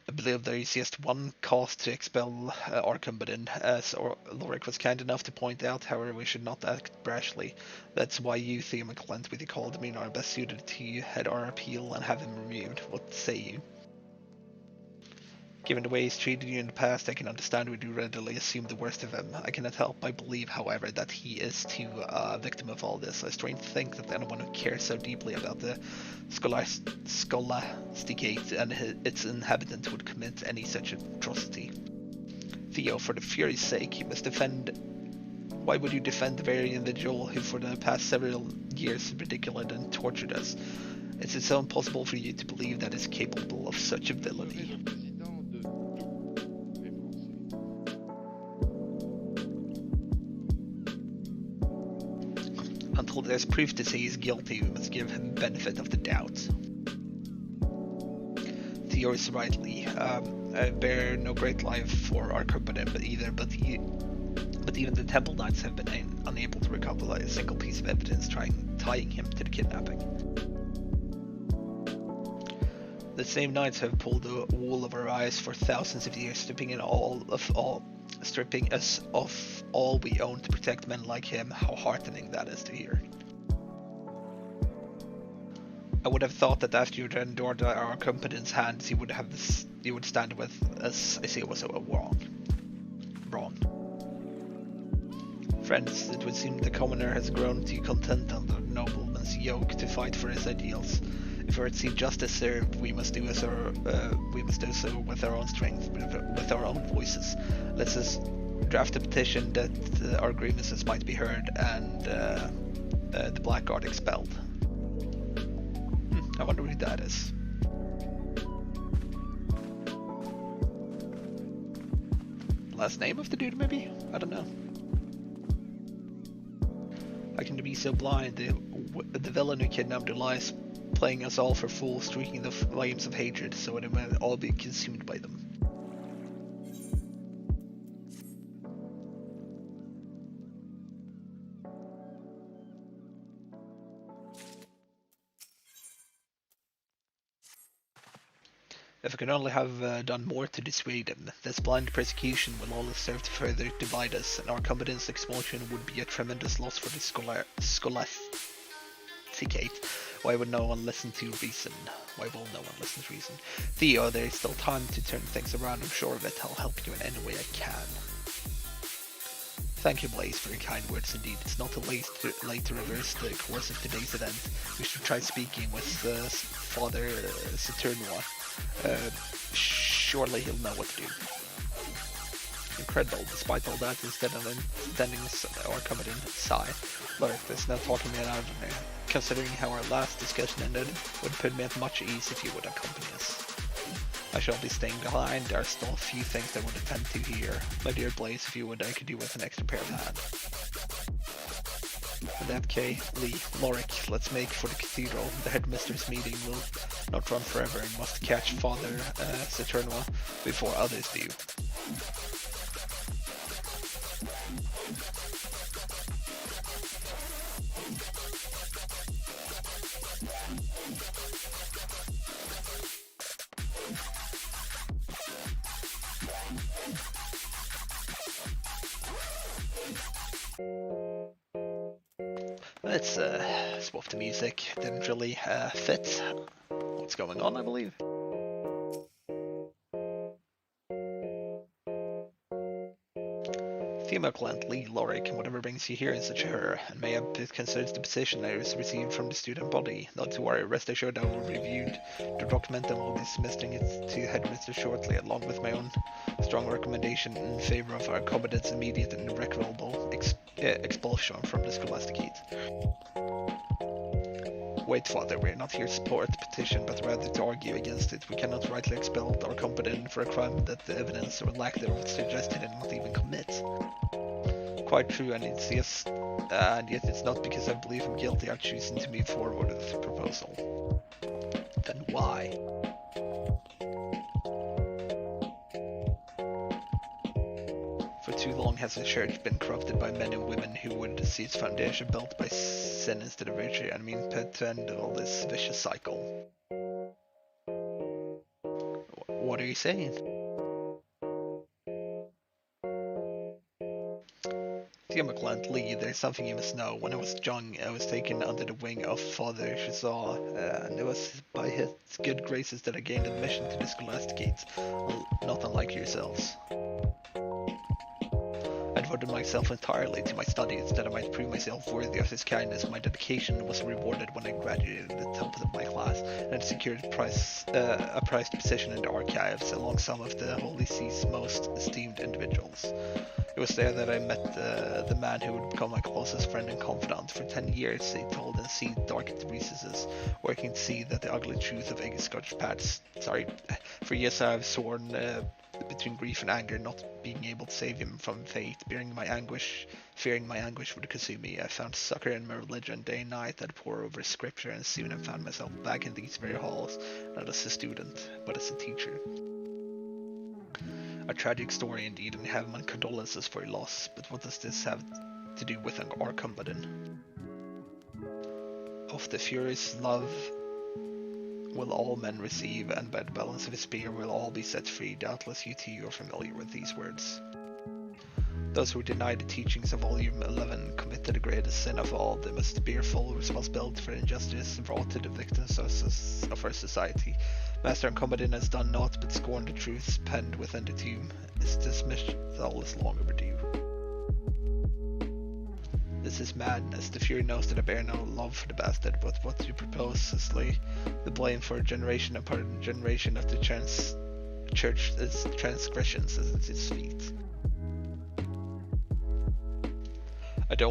I believe there is just one cause to expel Arkham, but as Lorik was kind enough to point out, however, we should not act brashly. That's why you, Theo McClent, with the call demeanor, are best suited to head our appeal and have him removed. What say you? Given the way he's treated you in the past, I can understand we do readily assume the worst of him. I cannot help but believe, however, that he is too victim of all this. I strain to think that anyone who cares so deeply about the Scholasticate and its inhabitants would commit any such atrocity. Theo, for the Fury's sake, you must defend... Why would you defend the very individual who for the past several years ridiculed and tortured us? Is it so impossible for you to believe that is capable of such a villainy? Until there's proof to say he's guilty, we must give him benefit of the doubt. Theo is rightly. I bear no great life for our company, but even the Temple Knights have been unable to recover a single piece of evidence tying him to the kidnapping. The same Knights have pulled the wool over our eyes for thousands of years, stripping us of all we own to protect men like him. How heartening that is to hear. I would have thought that after you had endured our competence hands, you would stand with us. I see it was so wrong. Friends, it would seem the commoner has grown too content under the nobleman's yoke to fight for his ideals. If we are to see justice served, we must do so with our own strength, with our own voices. Let's us draft a petition that our grievances might be heard and the Blackguard expelled. I wonder who that is. Last name of the dude, maybe? I don't know. How can they be so blind? The villain who kidnapped Elias, playing us all for fools, streaking the flames of hatred, so it may all be consumed by them. If I could only have done more to dissuade him, this blind persecution will only serve to further divide us, and our competence expulsion would be a tremendous loss for the Scholasticate. Why would no one listen to reason? Why will no one listen to reason? Theo, there is still time to turn things around, I'm sure of it. I'll help you in any way I can. Thank you, Blaze, for your kind words indeed. It's not too late to reverse the course of today's event. We should try speaking with Father Saturnua. Surely he'll know what to do. Incredible, despite all that, instead of extending our coming side. Look, there's no talking me out of here. Considering how our last discussion ended, it would put me at much ease if you would accompany us. I shall be staying behind. There are still a few things I would attend to here. My dear Blaze, if you would, I could do with an extra pair of hands. In that case, Lee, Lorik, let's make for the cathedral. The headmistress meeting will not run forever and must catch Father Saturnua before others do. Let's swap the music. Didn't really fit what's going on, I believe. Female client Lee Lorik, whatever brings you here in such a hurry, and may have considered the petition I received from the student body. Not to worry, rest assured I will review the document and will be submitting it to headmistress shortly, along with my own strong recommendation in favor of our combatant's immediate and irrecoverable expulsion from the Scholasticate. Wait, Father, we are not here to support the petition, but rather to argue against it. We cannot rightly expel our competent for a crime that the evidence or lack thereof suggested and not even commit. Quite true, and yet it's not because I believe him guilty I'm choosing to move forward with the proposal. Then why? has the church been corrupted by men and women who would see its foundation built by sin instead of virtue, and mean put to end all this vicious cycle. What are you saying? Dear McClelland Lee, there's something you must know. When I was young, I was taken under the wing of Father Shazah, and it was by his good graces that I gained admission to the scholasticates, not unlike yourselves. I devoted myself entirely to my studies that I might prove myself worthy of his kindness. My dedication was rewarded when I graduated at the top of my class and secured a prized position in the archives along some of the Holy See's most esteemed individuals. It was there that I met the man who would become my closest friend and confidant. For 10 years, he told and see dark recesses, working to see that the ugly truth of Scotch paths. For years I've sworn between grief and anger, not being able to save him from fate, fearing my anguish would consume me. I found succor in my religion day and night. I'd pore over scripture, and soon I found myself back in these very halls, not as a student, but as a teacher. A tragic story indeed, and I have my condolences for your loss, but what does this have to do with our Cumberland? Of the furious love will all men receive, and by the balance of his spear will all be set free. Doubtless you too are familiar with these words. Those who deny the teachings of volume 11 committed the greatest sin of all. They must bear full responsibility for the injustice brought to the victims of our society. Master Cumberland has done naught but scorn the truths penned within the tomb. His dismissal is long overdue. This is madness. The Fury knows that I bear no love for the bastard, but what you propose is lay the blame for generation upon generation of the church's transgressions at its feet. I do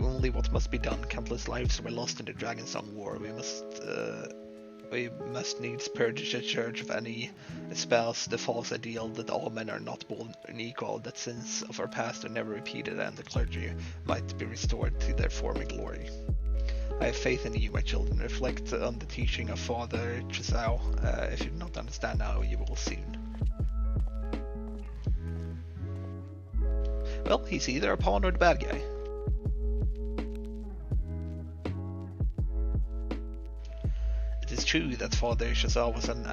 only what must be done. Countless lives were lost in the Dragonsong War. We must needs purge the church of any espouse the false ideal that all men are not born equal, that sins of our past are never repeated, and the clergy might be restored to their former glory. I have faith in you, my children. Reflect on the teaching of Father Chazao. If you do not understand now, you will soon. Well, he's either a pawn or the bad guy. It is true that Father Chazal was an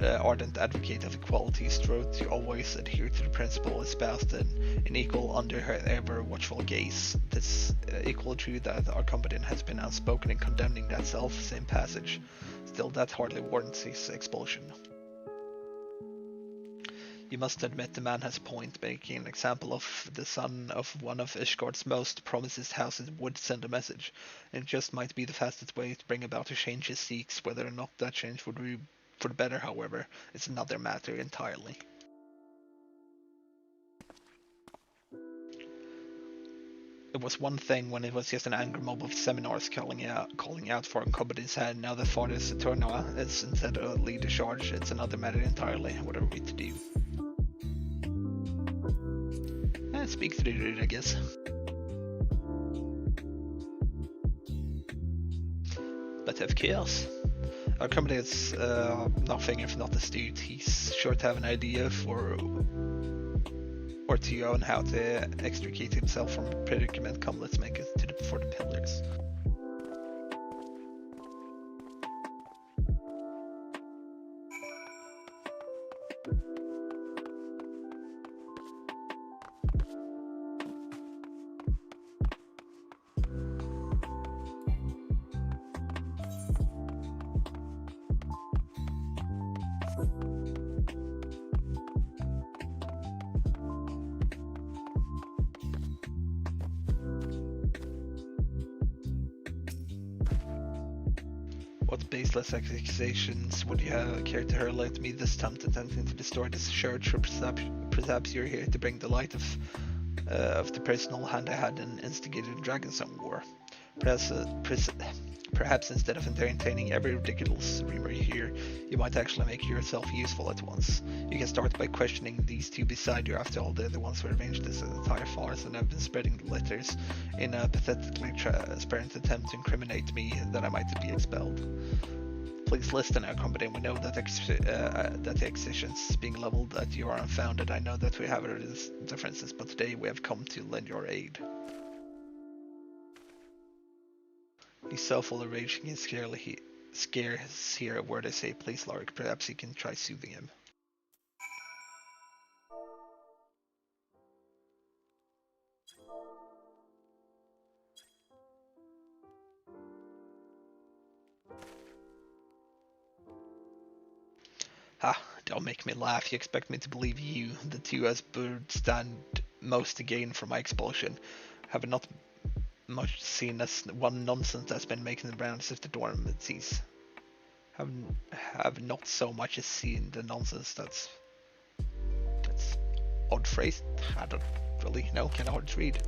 ardent advocate of equality, strove to always adhere to the principle espoused in equal under her ever-watchful gaze. It is equally true that our company has been outspoken in condemning that self-same passage. Still, that hardly warrants his expulsion. You must admit the man has a point. Making an example of the son of one of Ishgard's most promised houses would send a message, and it just might be the fastest way to bring about a change he seeks. Whether or not that change would be for the better, however, is another matter entirely. It was one thing when it was just an angry mob of seminars calling out for Cumberland's head. Now that Father Saturna is instead of lead the charge, it's another matter entirely. What are we to do? Speak to the dude, I guess. Let's have chaos. Our company is nothing if not astute. He's sure to have an idea or two on how to extricate himself from a predicament. Come, let's make it for the pillars. What baseless accusations would you care to hurl at me this time, attempting to destroy this church, or perhaps you're here to bring the light of the personal hand I had in instigated the Dragonsong War? Perhaps instead of entertaining every ridiculous rumor you hear, you might actually make yourself useful at once. You can start by questioning these two beside you. After all, they're the ones who arranged this entire farce and have been spreading the letters in a pathetically transparent attempt to incriminate me that I might be expelled. please listen, our company. We know that that the accusations being leveled at you are unfounded. I know that we have our differences, but today we have come to lend your aid. He's so full of rage he can scarce hear a word I say. Please, Lark, perhaps you can try soothing him. Ha, don't make me laugh. You expect me to believe you, the two as birds stand most to gain from my expulsion, have not much seen as one nonsense that's been making the rounds of the dormancies. Have not so much as seen the nonsense that's odd phrase. I don't really know, kinda hard to read.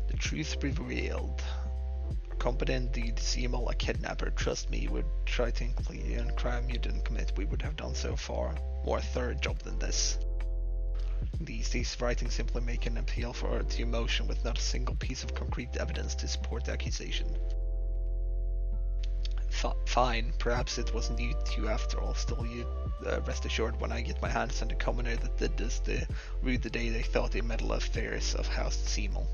The truth revealed. Competent indeed, Seymour, a kidnapper. Trust me, would try to include a crime you didn't commit. We would have done so far more thorough job than this. These days, writing simply make an appeal to emotion with not a single piece of concrete evidence to support the accusation. Fine, perhaps it wasn't you two after all. Still, you rest assured when I get my hands on the commoner that did this, the rude the day they thought they meddle affairs of House Seymour.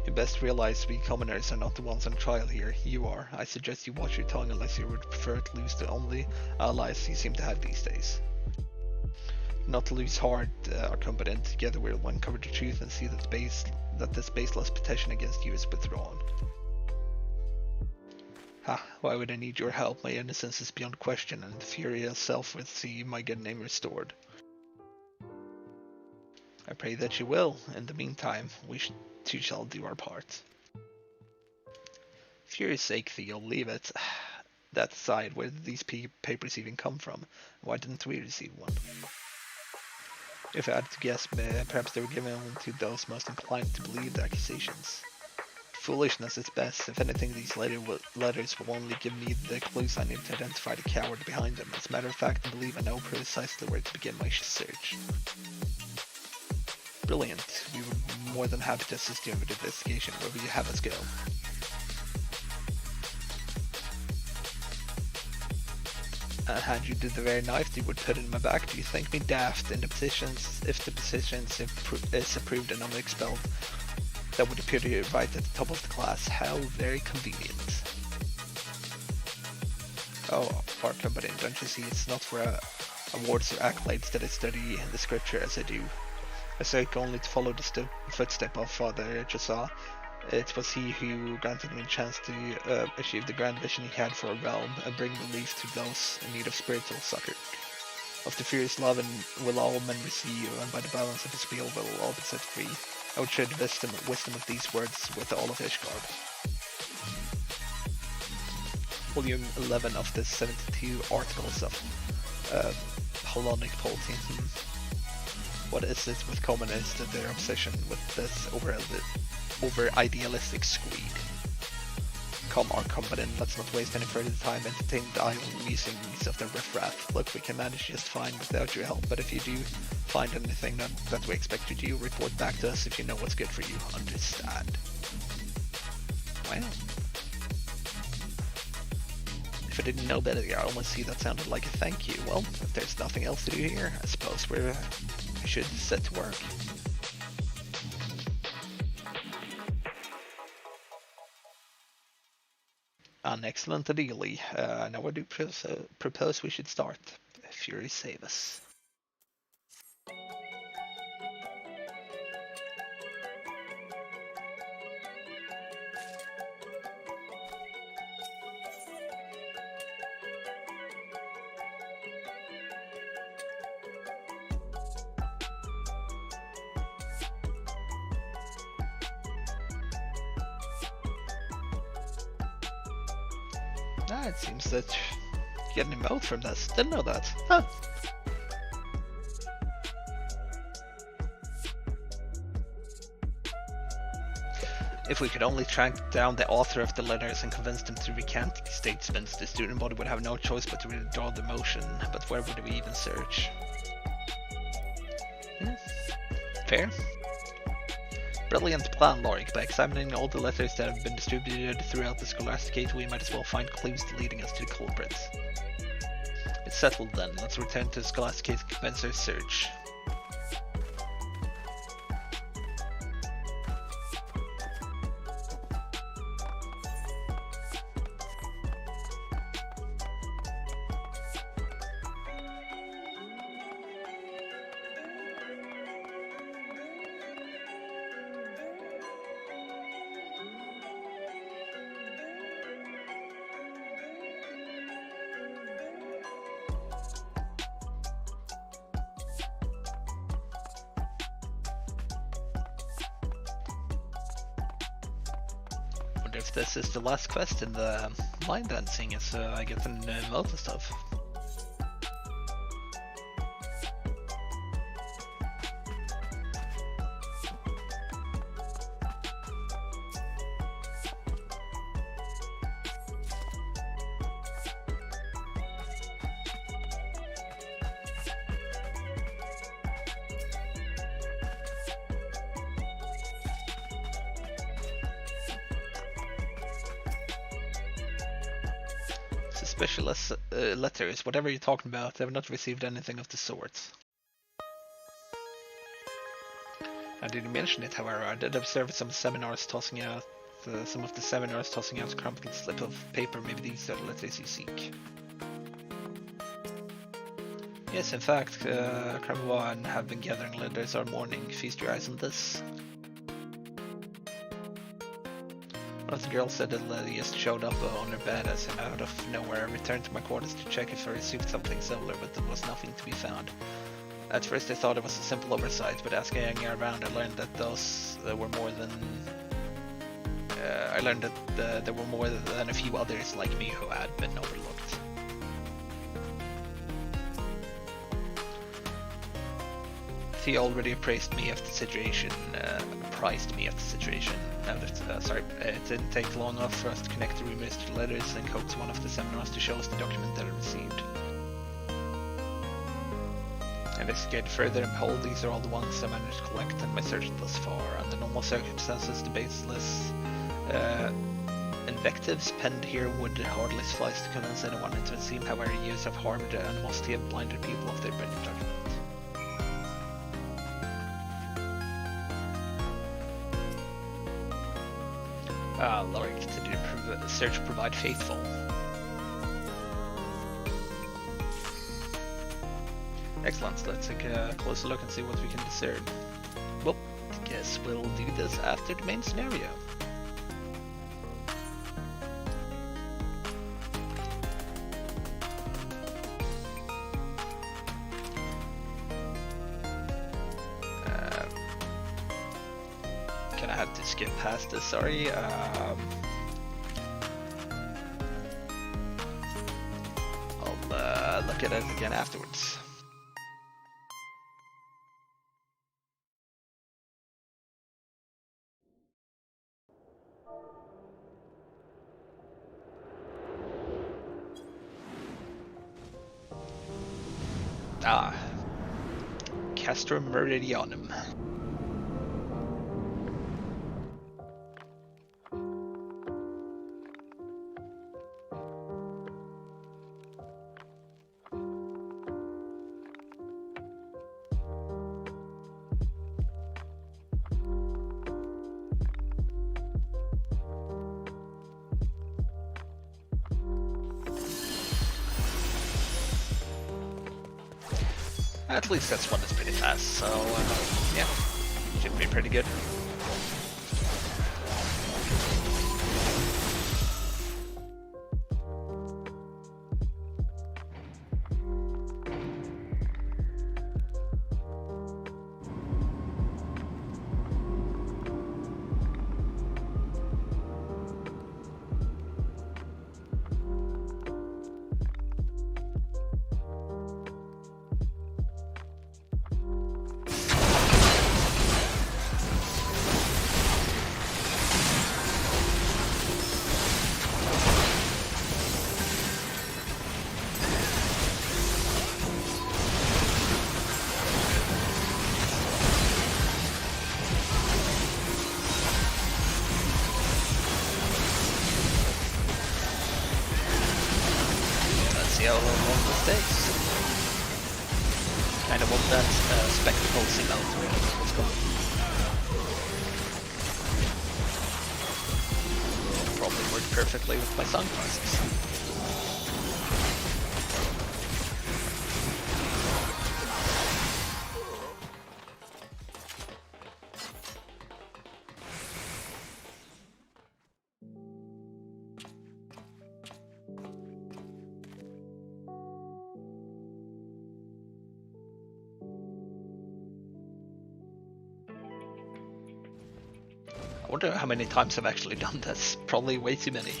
You best realize we commoners are not the ones on trial here. You are. I suggest you watch your tongue unless you would prefer to lose the only allies you seem to have these days. Not to lose heart, our company, and together we'll uncover the truth and see that this baseless petition against you is withdrawn. Ha, why would I need your help? My innocence is beyond question, and the Fury itself will see my good name restored. I pray that you will. In the meantime, we two shall do our part. For your sake, Theo, leave it. That aside, where did these papers even come from? Why didn't we receive one? If I had to guess, perhaps they were given only to those most inclined to believe the accusations. Foolishness is best. If anything, these letters will only give me the clues I need to identify the coward behind them. As a matter of fact, I believe I know precisely where to begin my search. Brilliant. We were more than happy to assist you in the investigation. Where will you have us go? And hand you the very knife you would put in my back. Do you think me daft? In the positions, if the position is approved and I'm expelled, that would appear to be right at the top of the class. How very convenient. Oh, our company, don't you see? It's not for awards or accolades that I study the scripture as I do. I seek only to follow the footstep of Father Josiah. It was he who granted me a chance to achieve the grand vision he had for a realm and bring relief to those in need of spiritual succor. Of the furious love will all men receive, and by the balance of his will all be set free. I would share the wisdom of these words with all of Ishgard. Volume 11 of the 72 articles of Hellenic polity. What is it with communists and their obsession with this over idealistic screed? Come, our competent, let's not waste any further time entertaining the idle musings of the riffraff. Look, we can manage just fine without your help, but if you do find anything that we expect you to do, report back to us if you know what's good for you. Understand? Well, if I didn't know better, I almost see that sounded like a thank you. Well, if there's nothing else to do here, I suppose we should set to work. An excellent ideally. Now I do propose we should start. Fury save us. It seems that you get an emote from this. Didn't know that. Huh. If we could only track down the author of the letters and convince them to recant these statements, the student body would have no choice but to withdraw the motion. But where would we even search? Fair. Brilliant plan, Lorik. By examining all the letters that have been distributed throughout the Scholasticate, we might as well find clues leading us to the culprits. It's settled then. Let's return to the Scholasticate and commence our search. If this is the last quest in the line dancing, as I get an emote and stuff. Suspicious letters, whatever you're talking about, I have not received anything of the sort. I didn't mention it, however. I did observe some seminars tossing out a crumpled slip of paper. Maybe these are the letters you seek. Yes, in fact, Kramawa and have been gathering letters all morning. Feast your eyes on this. One of the girls said that Lydia showed up on her bed as and out of nowhere. I returned to my quarters to check if I received something similar, but there was nothing to be found. At first I thought it was a simple oversight, but asking around I learned that there were more than a few others like me who had been overlooked. He already appraised me of the situation, priced me of the situation. Now that, it didn't take long enough for us to connect the rumors to the letters and coax one of the seminars to show us the document that I received. I investigated further and behold, these are all the ones I managed to collect in my search thus far. Under normal circumstances, the baseless invectives penned here would hardly suffice to convince anyone. It would seem, however, years have harmed and must have blinded people of their better judgment. Lorik, to the search provide faithful. Excellent, let's take a closer look and see what we can discern. Well, I guess we'll do this after the main scenario. Had to skip past this, sorry. I'll look at it again afterwards. Castor Meridianum. At least that's one that's pretty fast, so yeah, should be pretty good. how long this takes. Kind of want that spectacle sim out to realize what's coming. Probably worked perfectly with my sunglasses. I wonder how many times I've actually done this. Probably way too many.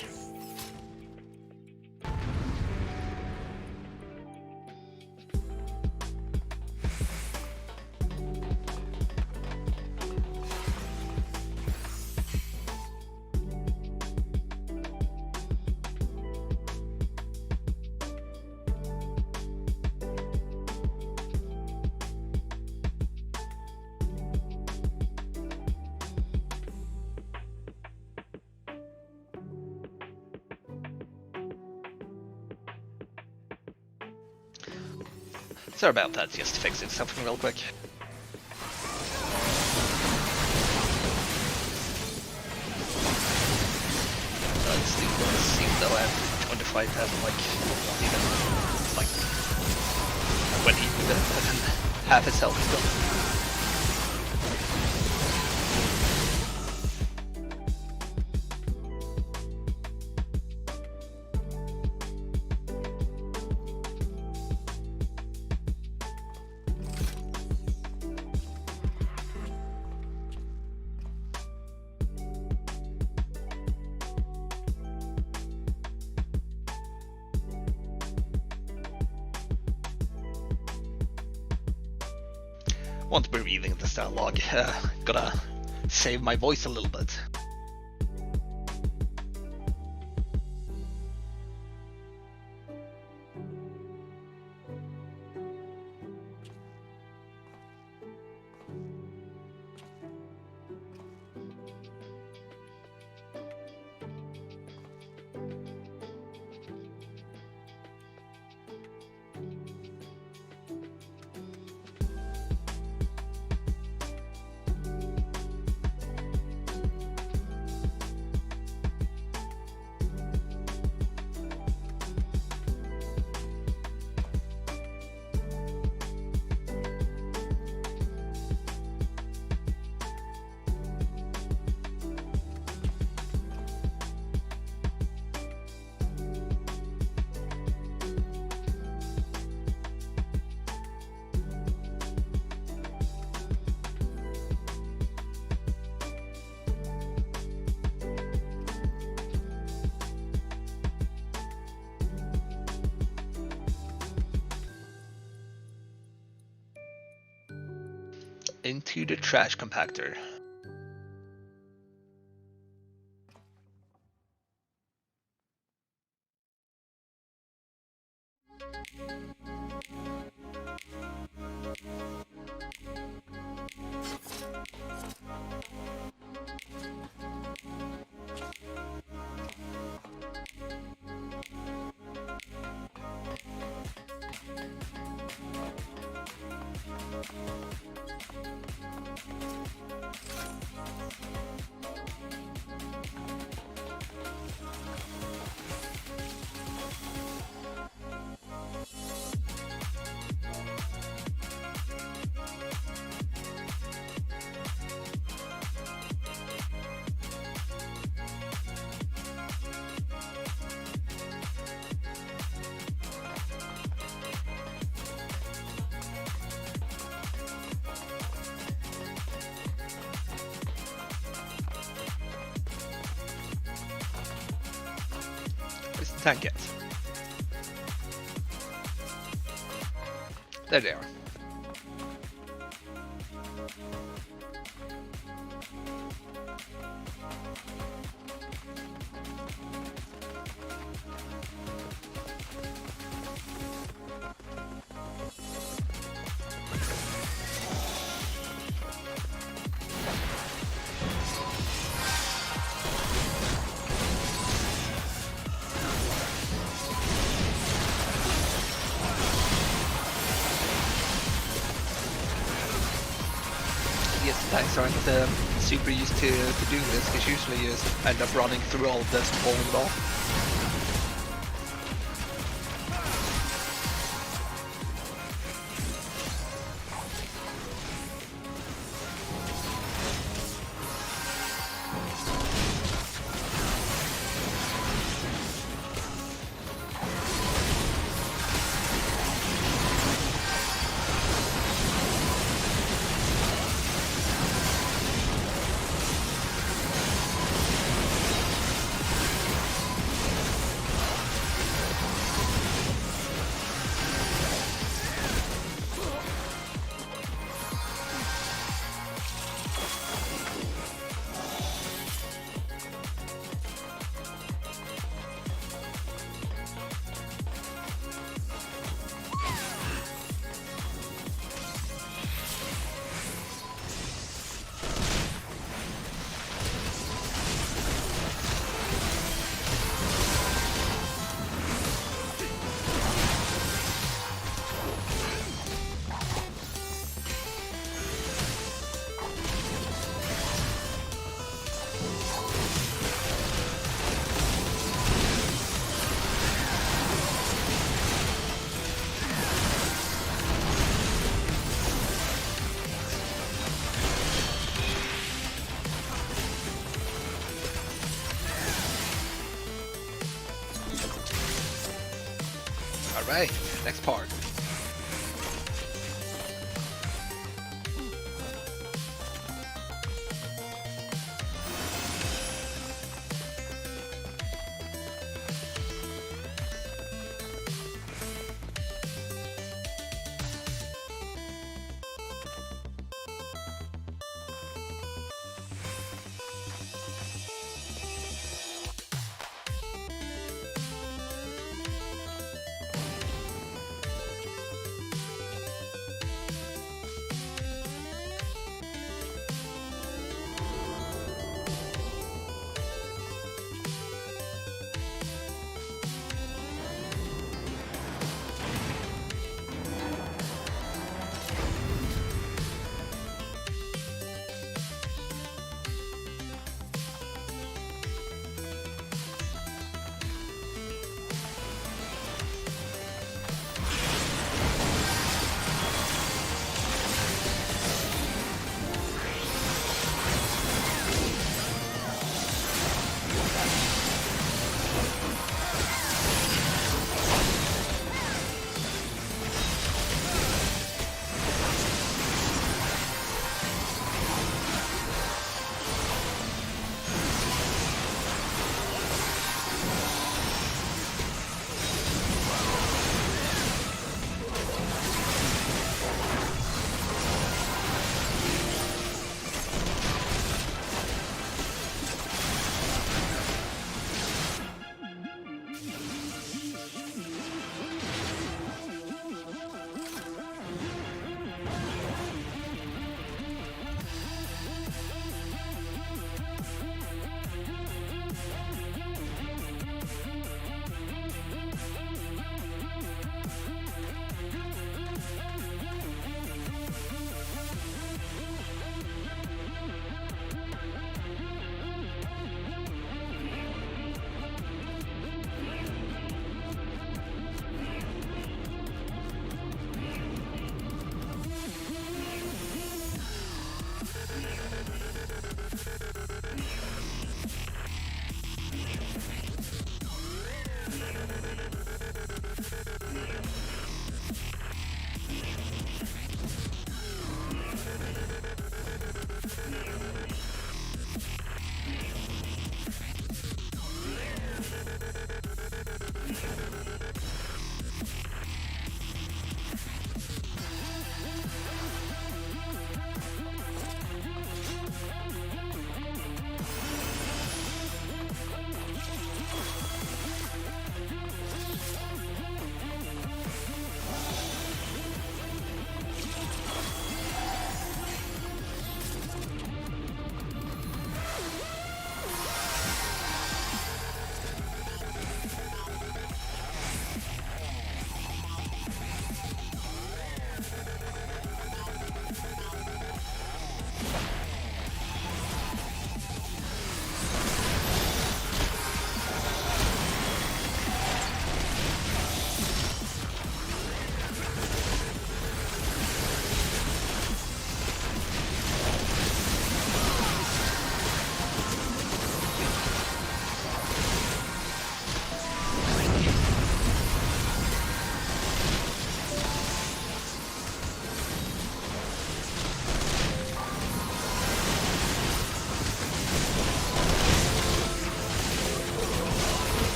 Sorry about that, just fixing something real quick. Let's do this, even though I have 25 have like, not even, like, when he half his health is gone. Want to be reading this dialogue. Gotta save my voice a little bit. Into the trash compactor. Where's the tank at? There they are. tanks aren't super used to doing this, because usually you just end up running through all of this and pulling it off. Alright, next part.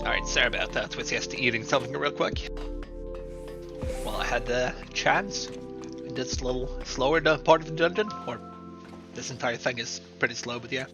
Alright, sorry about that. Was just eating something real quick. Well, I had the chance. This little slower part of the dungeon, or this entire thing is pretty slow, but yeah.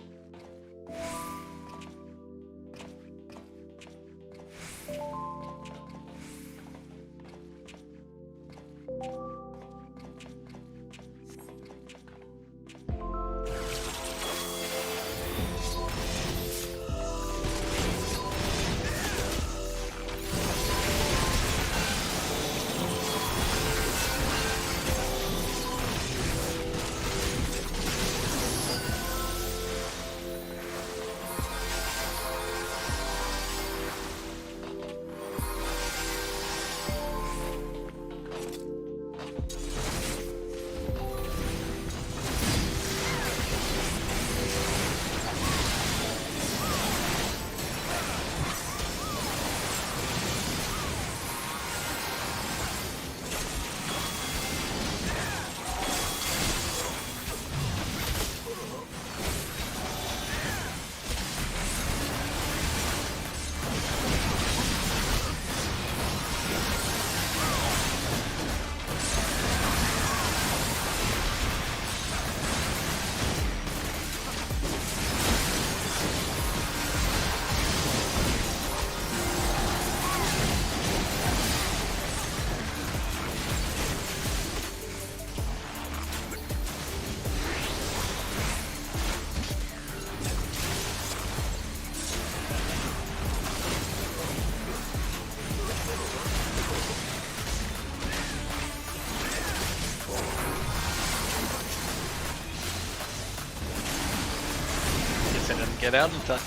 Get out in time.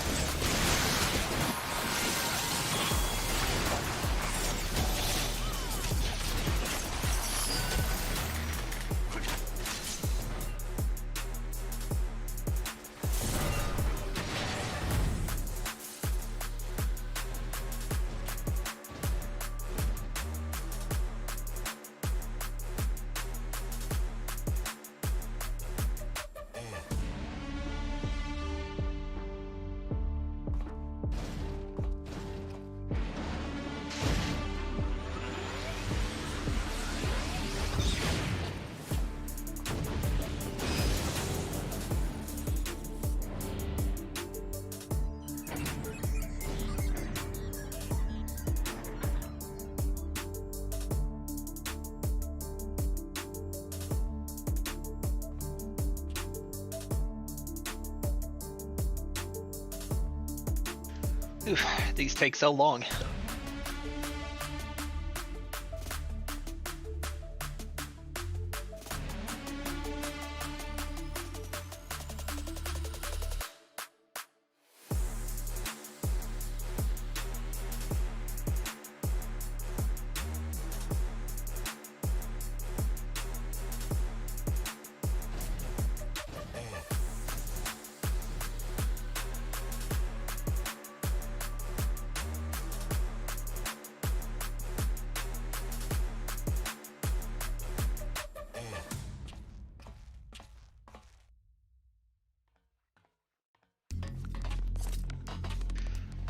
Oof, these take so long.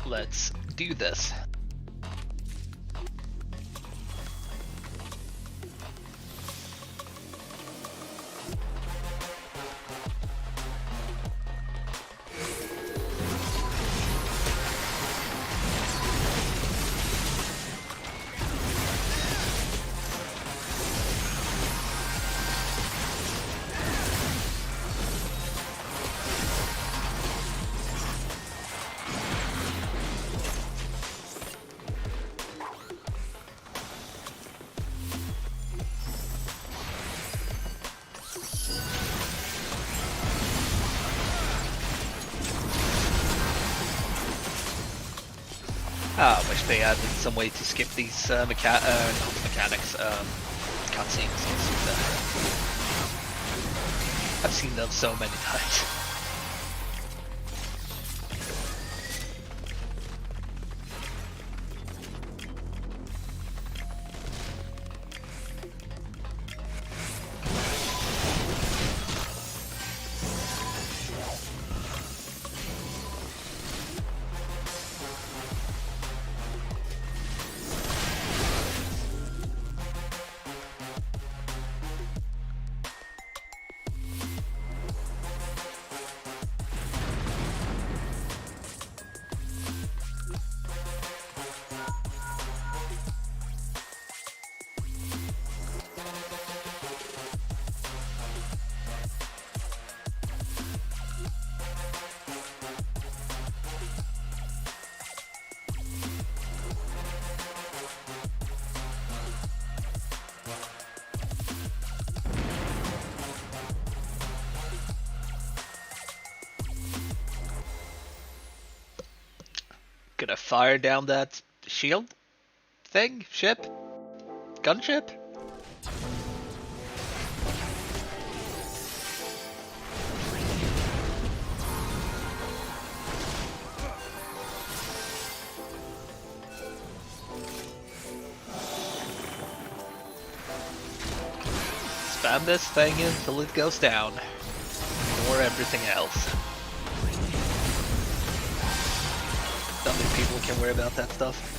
Let's do this. I wish they added some way to skip these not mechanics, cutscenes. I've seen them so many times. gonna fire down that shield thing? Ship? Gunship? Spam this thing until it goes down. Or everything else. Not many people can worry about that stuff.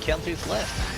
Encounters left.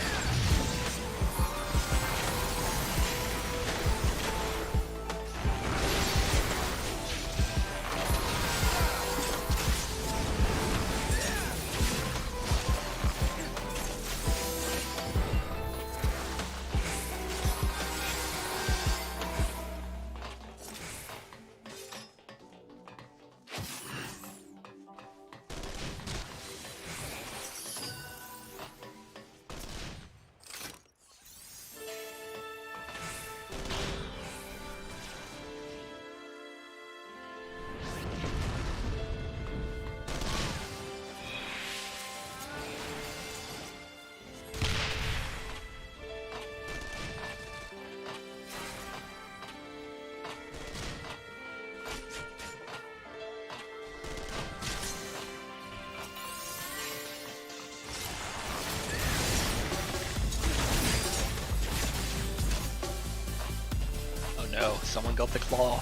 No, someone got the claw.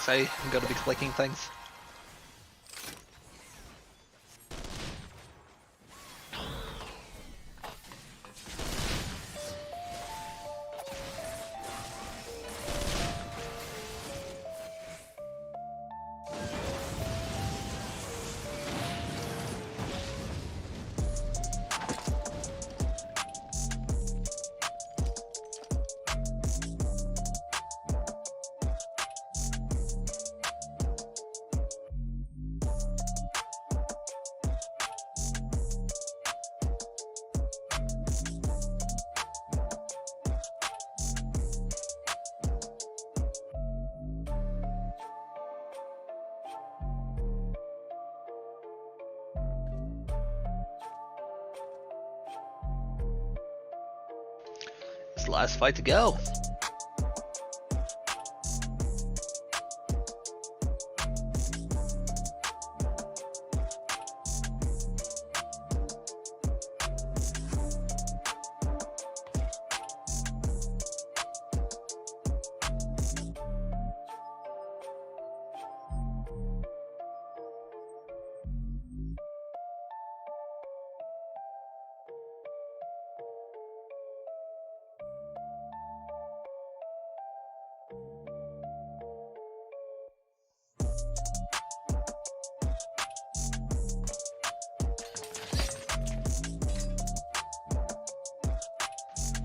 Guess I'm gonna be clicking things. It's the last fight to go.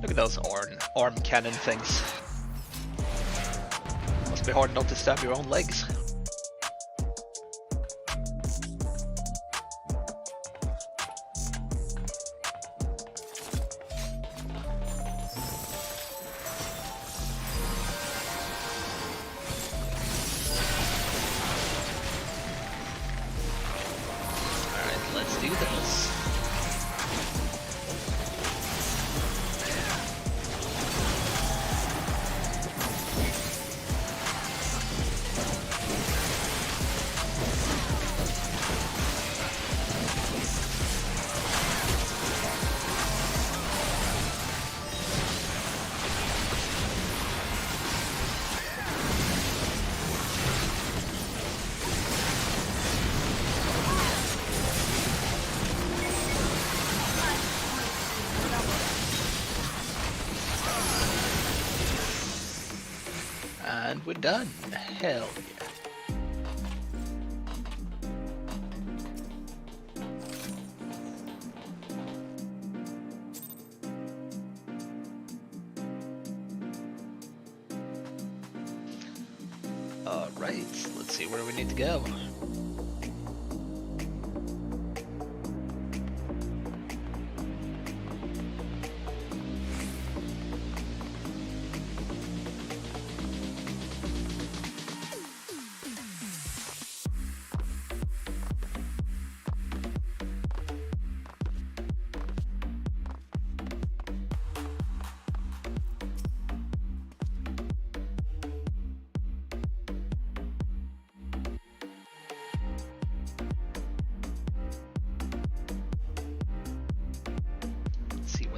Look at those arm cannon things. Must be hard not to stab your own legs. Alright, let's do this. And we're done. Hell yeah. Alright, let's see where we need to go.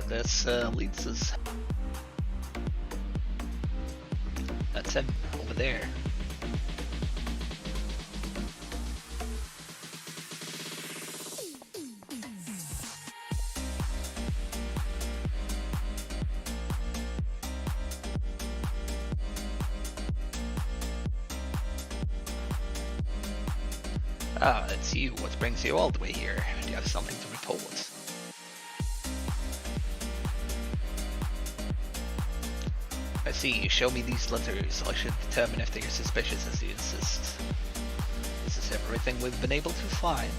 This leads us. That's him over there. Ah, that's you. What brings you all the way here? Do you have something to report? I see. Show me these letters. I should determine if they are suspicious as you insist. This is everything we've been able to find.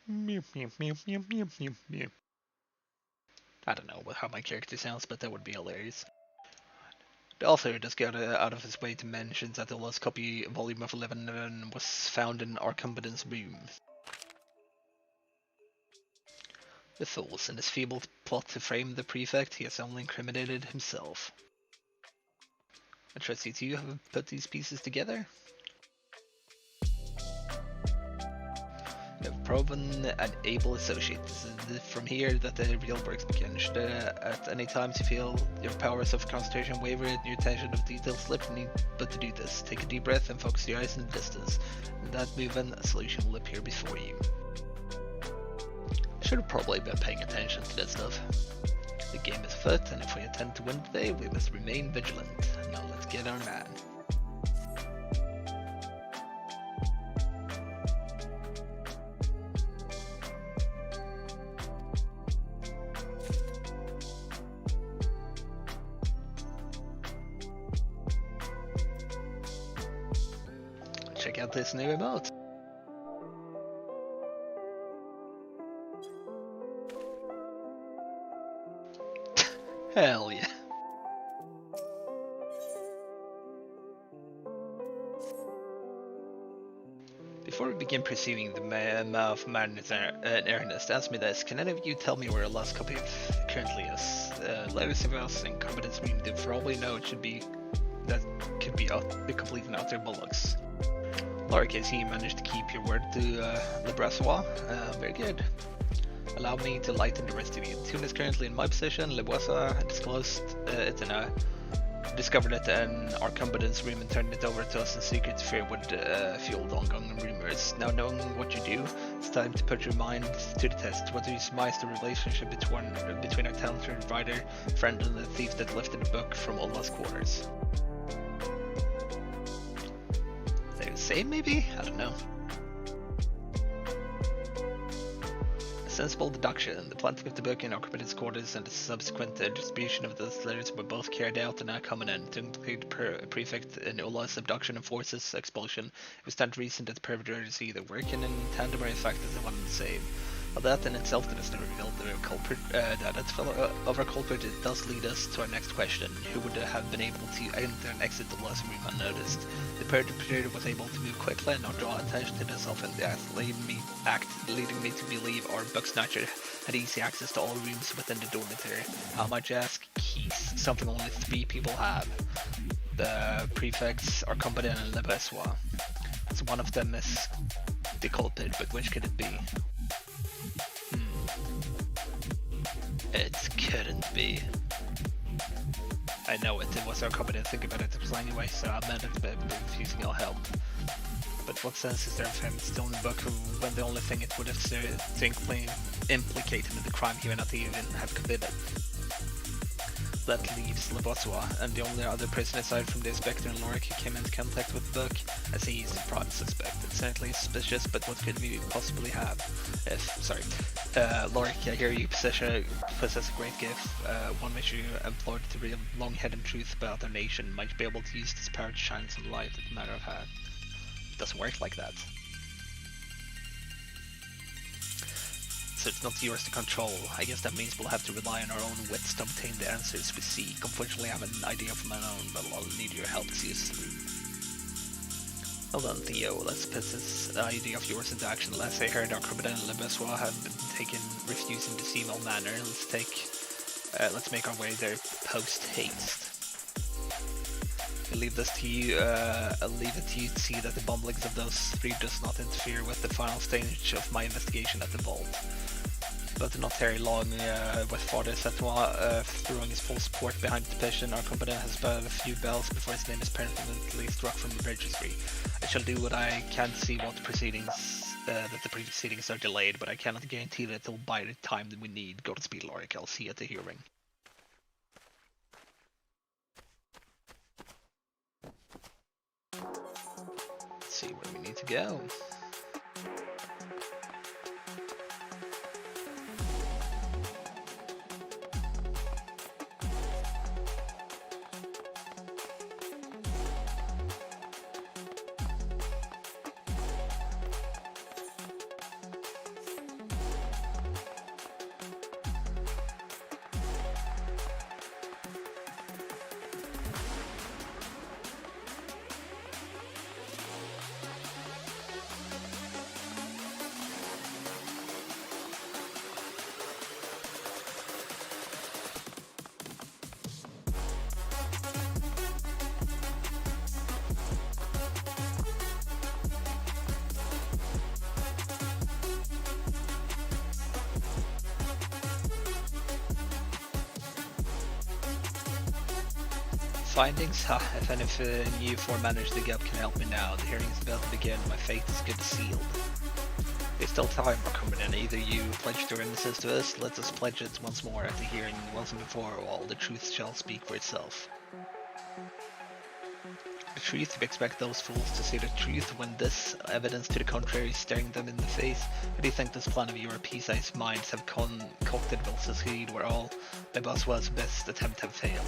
Mew, mew, mew, mew, mew, mew, mew. I don't know how my character sounds, but that would be hilarious. The author does go out of his way to mention that the lost copy, volume of 11 was found in Arcumbadon's room. The fools, in his feeble plot to frame the prefect, he has only incriminated himself. I trust you two have put these pieces together? You have proven an able associate. This is from here that the real works begin. Should at any time you feel your powers of concentration waver and your attention of detail slip, you need but to do this. Take a deep breath and focus your eyes in the distance. In that movement, a solution will appear before you. I should have probably been paying attention to that stuff. The game is afoot, and if we intend to win today, we must remain vigilant. Now let's get our man. Check out this new emote. Hell yeah. Before we begin pursuing the Maw of Madness in earnest, ask me this. Can any of you tell me where a lost copy currently is? Legacy of us and competence mean that for all we know it should be that could be the complete and utter bollocks. Laura Casey, you managed to keep your word to Le Brassois. Very good. Allow me to lighten the rest of you. Tune is currently in my possession. Le Brassois disclosed it in a discovered it in our competence room and turned it over to us in secret. Fear would fuel the ongoing rumors. Now knowing what you do, it's time to put your mind to the test. What do you surmise the relationship between our talented writer, friend, and the thief that lifted the book from Olva's quarters? They would say maybe? I don't know. Sensible deduction. The planting of the book in our competence quarters and the subsequent distribution of those letters were both carried out in our common end. To include prefect in Ola's abduction and forces expulsion, it was stand to reason that the perpetrators either working in tandem or in fact as one and the same. Well, that in itself does not reveal the culprit, of our culprit. It does lead us to our next question. Who would have been able to enter and exit the Ola's room unnoticed? The perpetrator was able to move quickly and not draw attention to himself in the act, leading me to believe our book snatcher had easy access to all rooms within the dormitory. How much ask? Keys. Something only 3 people have. The prefects are competent and Le Brassois. So one of them is the culprit, but which could it be? It couldn't be. I know it was our competent think about it anyway, so I meant it, but refusing all help. But what sense is there of him still in the book when the only thing it would have to implicate him in the crime he may not even have committed? That leaves Le Brassois, and the only other person aside from the inspector and Lorik who came into contact with the book, as he is the prime suspect. It's certainly suspicious, but what could we possibly have? Lorik, I hear you possess a great gift, one which you employed to reveal long-hidden truth about our nation. Might you be able to use this power to shine some light at the matter of how? It doesn't work like that. So it's not yours to control. I guess that means we'll have to rely on our own wits to obtain the answers we seek. Unfortunately, I have an idea of my own, but I'll need your help to see us through. Hold on, Theo, let's put this idea of yours into action. Last I heard, our competent Le Brassois have been refusing to see in all manner. Let's make our way there post-haste. I'll leave this to you. I'll leave it to you to see that the bumblings of those 3 does not interfere with the final stage of my investigation at the vault. But not very long, with Father Setois throwing his full support behind the petition, our company has about a few bells before his name is permanently struck from the registry. I shall do what I can to see what the proceedings, that the proceedings are delayed, but I cannot guarantee that they'll buy the time that we need. Godspeed, Lorik. I'll see you at the hearing. Let's see where we need to go. Findings? If anything you 4 managed to dig up can help me now. The hearing is about to begin. My fate is good sealed. There's still time for coming in. Either you pledge your innocence to us, let us pledge it once more at the hearing. Once and before all, the truth shall speak for itself. The truth? We expect those fools to say the truth when this evidence to the contrary is staring them in the face. How do you think this plan of your pea-sized minds have concocted will succeed where all Le Brassois' best attempt have failed?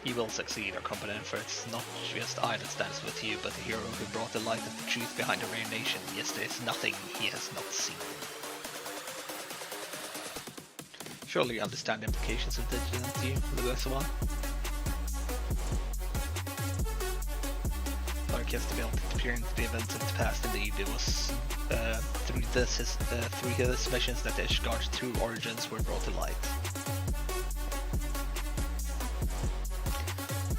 He will succeed, our competent, for it's not just I that stands with you, but the hero who brought the light of the truth behind the rare nation. Yes, there is nothing he has not seen. Surely you understand the implications of diligence, Le Brassois? guess to be able to peer into the events of the past. Indeed, it was through his missions that Ishgar's true origins were brought to light.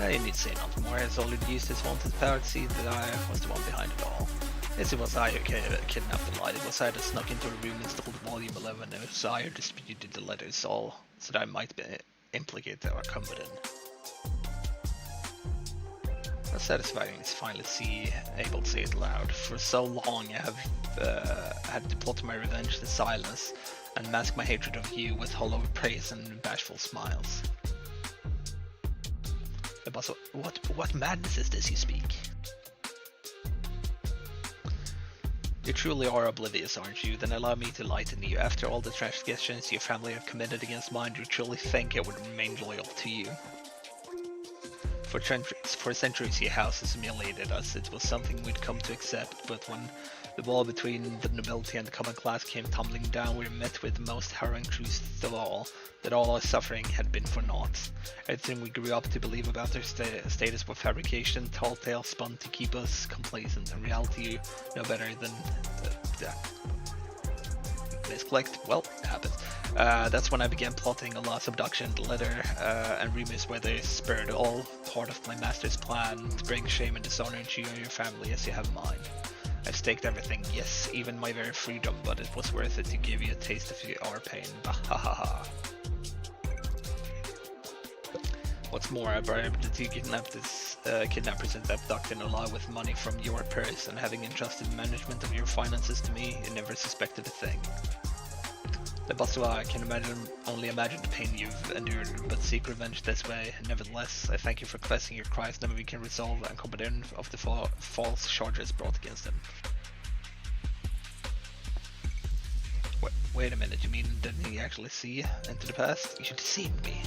You need to say nothing more, as all who used his wanted power to see that I was the one behind it all. Yes, it was I who kidnapped the light. It was I that snuck into a room and installed Volume 11. It was I who distributed the letters, all so that I might be implicated or competent. How satisfying is finally able to say it loud. For so long I have had to plot my revenge in silence and mask my hatred of you with hollow praise and bashful smiles. But what madness is this you speak? You truly are oblivious, aren't you? Then allow me to lighten you. After all the transgressions your family have committed against mine, you truly think I would remain loyal to you? For centuries your house has humiliated us. It was something we'd come to accept, but when the wall between the nobility and the common class came tumbling down, we were met with the most harrowing truth of all, that all our suffering had been for naught. Everything we grew up to believe about their status was fabrication, tall tales spun to keep us complacent. In reality, no better than misclicked. Well, it happens. That's when I began plotting a lost abduction, the letter and rumors where they spurred all part of my master's plan to bring shame and dishonor into you and your family as you have mine. I've staked everything, yes, even my very freedom, but it was worth it to give you a taste of our pain. Bahahaha. What's more, I bribed the two kidnappers and abducted Ola with money from your purse, and having entrusted management of your finances to me, you never suspected a thing. Lebasua, I can only imagine the pain you've endured, but seek revenge this way. Nevertheless, I thank you for confessing your crimes, then we can resolve and complain of the false charges brought against him. Wait a minute, you mean didn't he actually see into the past? You deceived me.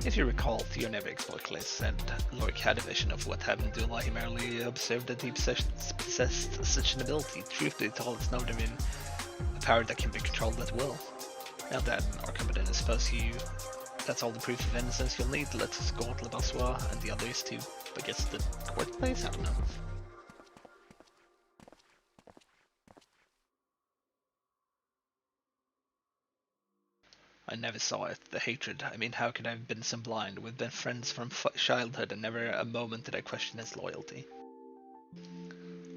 If you recall, Theo never explicitly said Lorik had a vision of what happened to Ola. He merely observed that he possessed such an ability. Truth be told, it's never been a power that can be controlled at will. Now that our company is supposed to that's all the proof of innocence you'll need. Let's escort Lebasua and the others to, I guess, the court place? I don't know. I never saw it, the hatred. I mean, how could I have been so blind? We've been friends from childhood and never a moment did I question his loyalty.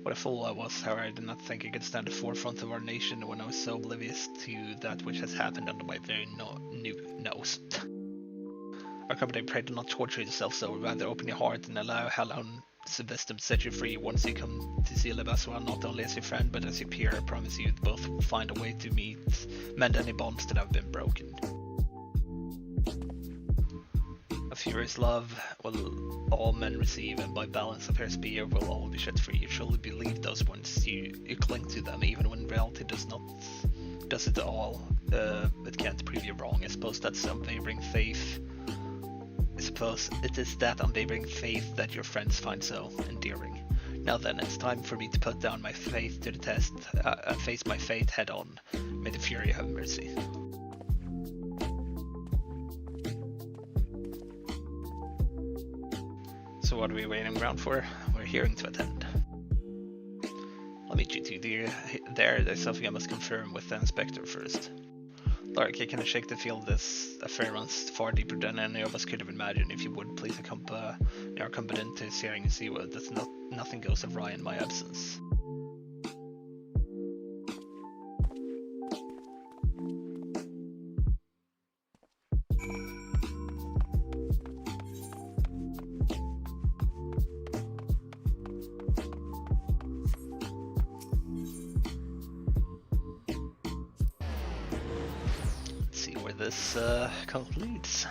What a fool I was, however, I did not think I could stand the forefront of our nation when I was so oblivious to that which has happened under my very nose. Our company prayed to not torture yourself, so rather open your heart and allow Halon's wisdom to set you free. Once you come to see Lebasua, not only as your friend but as your peer, I promise you both will find a way to mend any bonds that have been broken. A furious love will all men receive, and by balance of her spear will all be set free. You truly believe those ones, you cling to them, even when reality does it all. It can't prove you wrong. I suppose that's unwavering faith. I suppose it is that unwavering faith that your friends find so endearing. Now then, it's time for me to put down my faith to the test, and face my fate head on. May the Fury have mercy. So what are we waiting around for? We're hearing to attend. I'll meet you two there's something I must confirm with the inspector first. Lorik, I can shake the feel this affair runs far deeper than any of us could have imagined. If you would, please accompany our company to Searing and Seawood. Nothing goes awry in my absence. This concludes.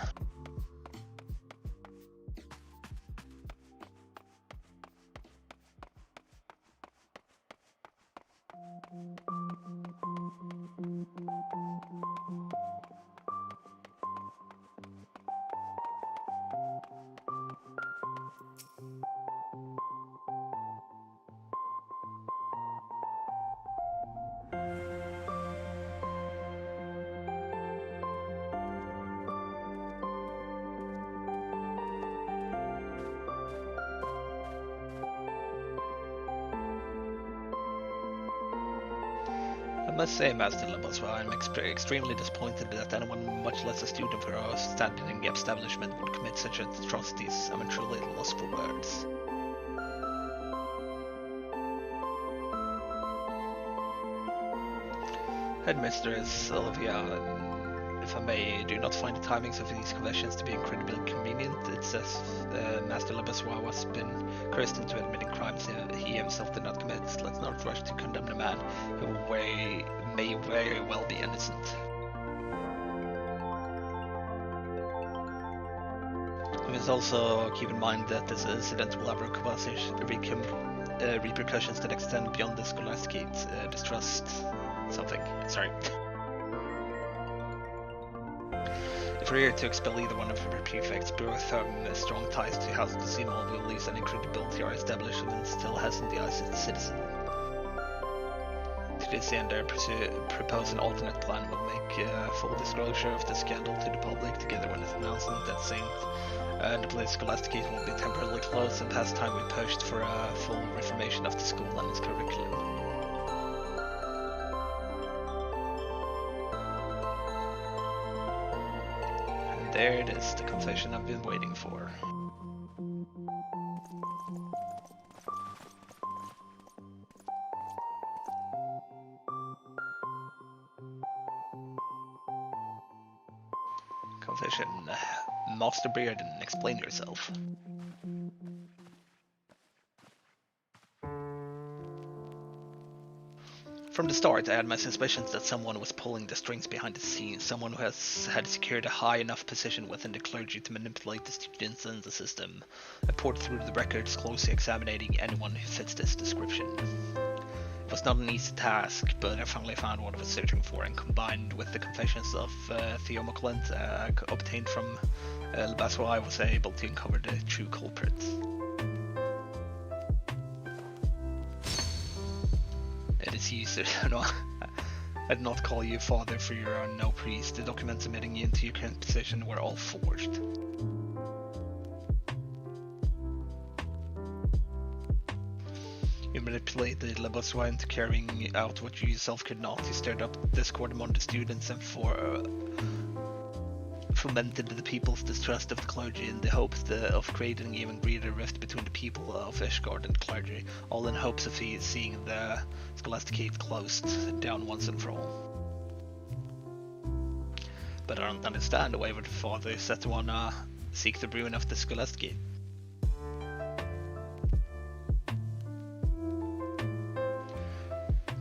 must say, Master Leboswa, I'm extremely disappointed that anyone, much less a student for our standing in the establishment, would commit such atrocities. I'm truly at a loss for words. Headmistress Olivia, if I may, do not find the timings of these conventions to be incredibly convenient. It says Master Leboswa has been cursed into admitting crimes he himself did not commit. Let's not rush to condemn a man who may very well be innocent. We must also keep in mind that this incident will have repercussions that extend beyond the scholastic distrust. Sorry. If we're here to expel either one of our prefects, both have strong ties to House Decimal, we'll lose any credibility our establishment still has in the eyes of the citizen. To this end, I propose an alternate plan will make full disclosure of the scandal to the public, together with an announcement that Saint and the political scholastic will be temporarily closed, and past time we pushed for a full reformation of the school and its curriculum. There it is, the confession I've been waiting for. Confession. Master Bearden, explain yourself. From the start, I had my suspicions that someone was pulling the strings behind the scenes, someone who had secured a high enough position within the clergy to manipulate the students and the system. I poured through the records, closely examining anyone who fits this description. It was not an easy task, but I finally found what I was searching for, and combined with the confessions of Theo McClent obtained from Leboswa, I was able to uncover the true culprit. It is user. No, I did not call you father for you are no priest. The documents admitting you into your current position were all forged. You manipulated Leboswa into carrying out what you yourself could not. You stirred up discord among the students and fomented the people's distrust of the clergy in the hopes of creating an even greater rift between the people of Ishgard and the clergy, all in hopes of seeing the scholasticate closed down once and for all. But I don't understand the wayward fathers that wanna seek the ruin of the scholasticate.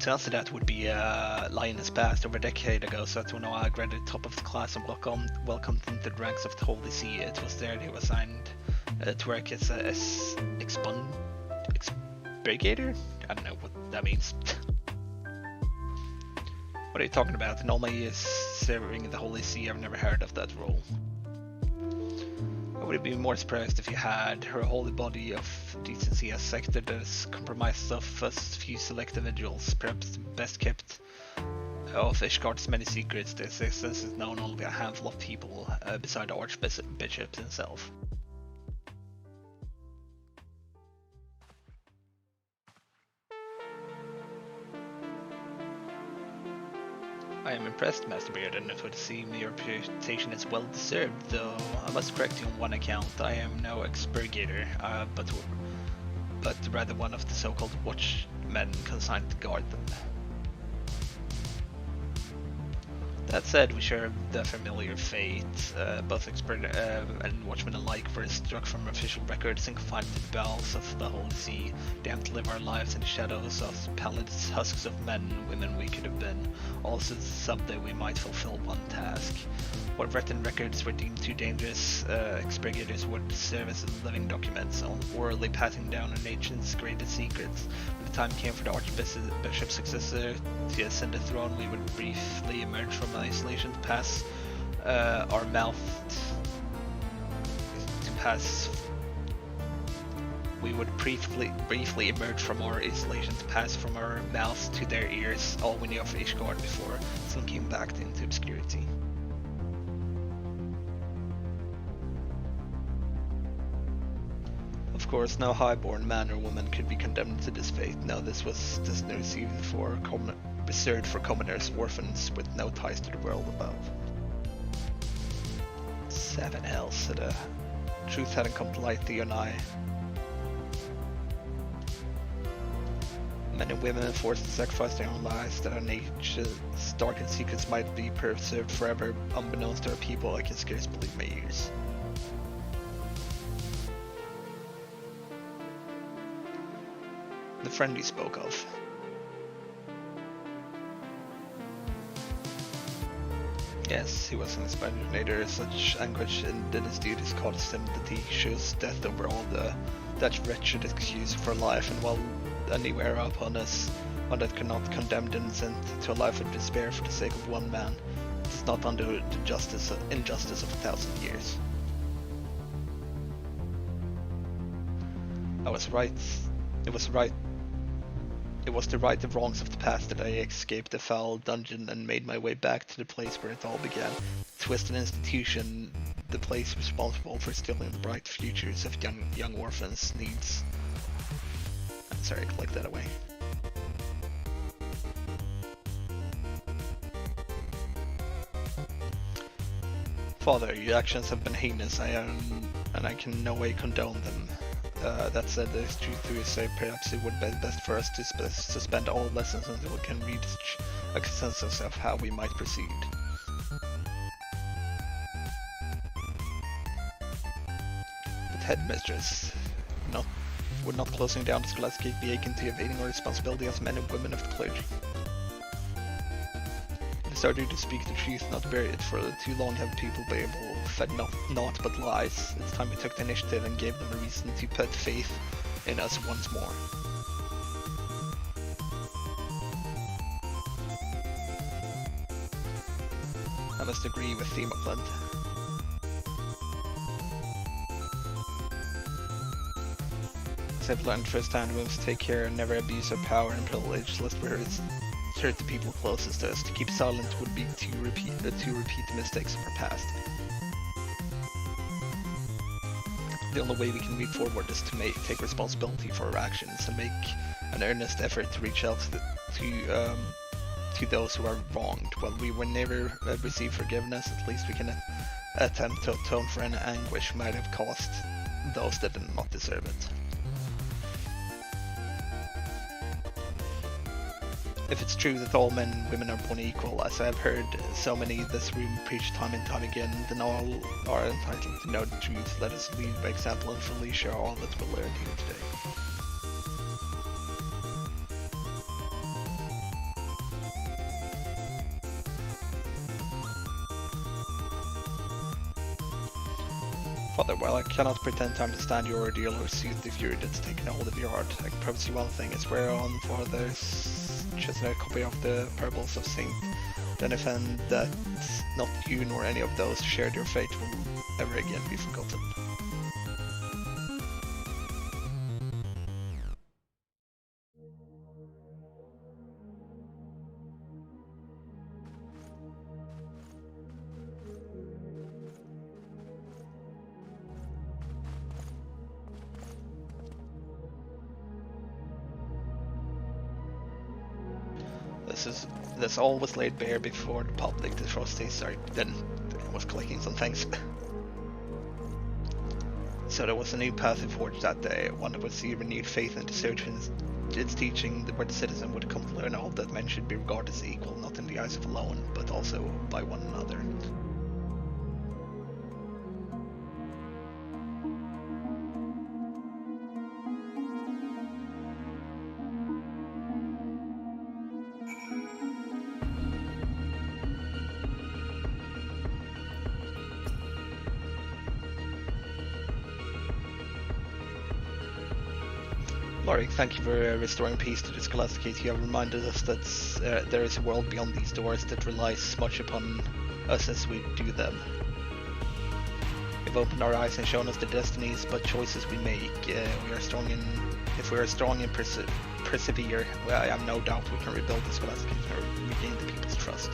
To answer that would be lie in his past. Over a decade ago, Satuano graduated top of the class and welcomed into the ranks of the Holy See. It was there he was assigned to work as expurgator? I don't know what that means. What are you talking about? In all my years serving the Holy See, I've never heard of that role. I would have been more surprised if you had. Her holy body of decency has sector that is compromised of a few select individuals, perhaps the best kept of Ishgard's many secrets. Their existence is known only by a handful of people, beside the Archbishop himself. I am impressed, Master Bearden. It would seem your reputation is well deserved, though I must correct you on one account. I am no expurgator, but rather one of the so-called watchmen consigned to guard them. That said, we share the familiar fate. Both expert and watchmen alike were struck from official records and confined to the bowels of the Holy See, damned to live our lives in the shadows of pallid husks of men and women we could have been. Also, someday we might fulfill one task. What written records were deemed too dangerous, expurgators would serve as living documents, orally passing down a nation's greatest secrets. When the time came for the Archbishop's successor to ascend the throne, we would briefly emerge from isolation to pass our mouth to pass. We would briefly emerge from our isolation to pass from our mouths to their ears, all we knew of Ishgard before slinking back into obscurity. Of course, no highborn man or woman could be condemned to this fate. No, this was destiny received for reserved for commoners, orphans with no ties to the world above. 7 hells, so the truth hadn't come to light to you and I. Men and women forced to sacrifice their own lives that our nature's darkened secrets might be preserved forever, unbeknownst to our people. I can scarce believe my ears. The friend you spoke of. Yes, he was an exterminator. Such anguish in his duties caused him that he chose death over all that wretched excuse for life, and while anywhere upon us, one that cannot condemn the innocent to a life of despair for the sake of one man, it is not under the injustice of 1,000 years. I was right. It was right. It was to right the wrongs of the past that I escaped the foul dungeon and made my way back to the place where it all began. The twisted institution, the place responsible for stealing the bright futures of young orphans, needs. I'm sorry, click that away. Father, your actions have been heinous, and I can in no way condone them. That said, there's truth to say perhaps it would be best for us to suspend all lessons until we can reach a consensus of how we might proceed. But headmistress, would not closing down the scholastic gate be akin to evading our responsibility as men and women of the clergy? It is our duty to speak the truth, not bury it, for too long have people been fed naught but lies. It's time we took the initiative and gave them a reason to put faith in us once more. I must agree with Themocland. As I've learned firsthand, we must take care and never abuse our power and privilege, lest we hurt the people closest to us. To keep silent would be to repeat the mistakes of our past. The only way we can move forward is to take responsibility for our actions and make an earnest effort to reach out to those who are wronged. While we will never receive forgiveness, at least we can attempt to atone for any anguish we might have caused those that did not deserve it. If it's true that all men and women are born equal, as I have heard so many in this room preach time and time again, then all are entitled to know the truth. Let us lead by example and fully share all that we learned here today. Father, while I cannot pretend to understand your ordeal or soothe the fury that's taken hold of your heart, I can promise you one thing: I swear on Father's just a copy of the parables of Saint Deniphan that not you nor any of those who shared your fate will ever again be forgotten. This all was laid bare before the public. The trustees was clicking some things. So there was a new path forged that day, one that would see renewed faith in the search in its teaching, where the citizen would come to learn all that men should be regarded as equal, not in the eyes of alone, but also by one another. Lorik, thank you for restoring peace to the Scholastic Gate. You have reminded us that there is a world beyond these doors that relies much upon us as we do them. You've opened our eyes and shown us the destinies but choices we make. If we are strong and persevere, well, I have no doubt we can rebuild the Scholastic Gate and regain the people's trust.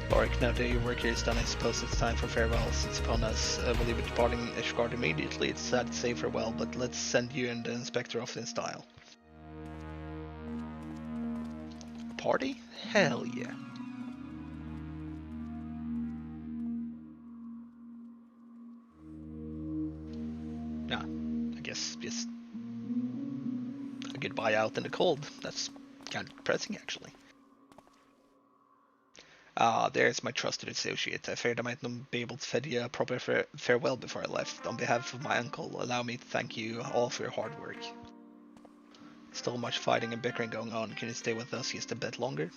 Lorik, now that your work here is done, I suppose it's time for farewells. It's upon us. Will you be departing Ishgard immediately? It's sad to say farewell, but let's send you and the inspector off in style. party? Hell yeah. Nah, I guess just a goodbye out in the cold. That's kind of depressing, actually. Ah, there's my trusted associate. I feared I might not be able to bid you a proper farewell before I left. On behalf of my uncle, allow me to thank you all for your hard work. Still much fighting and bickering going on. Can you stay with us just a bit longer?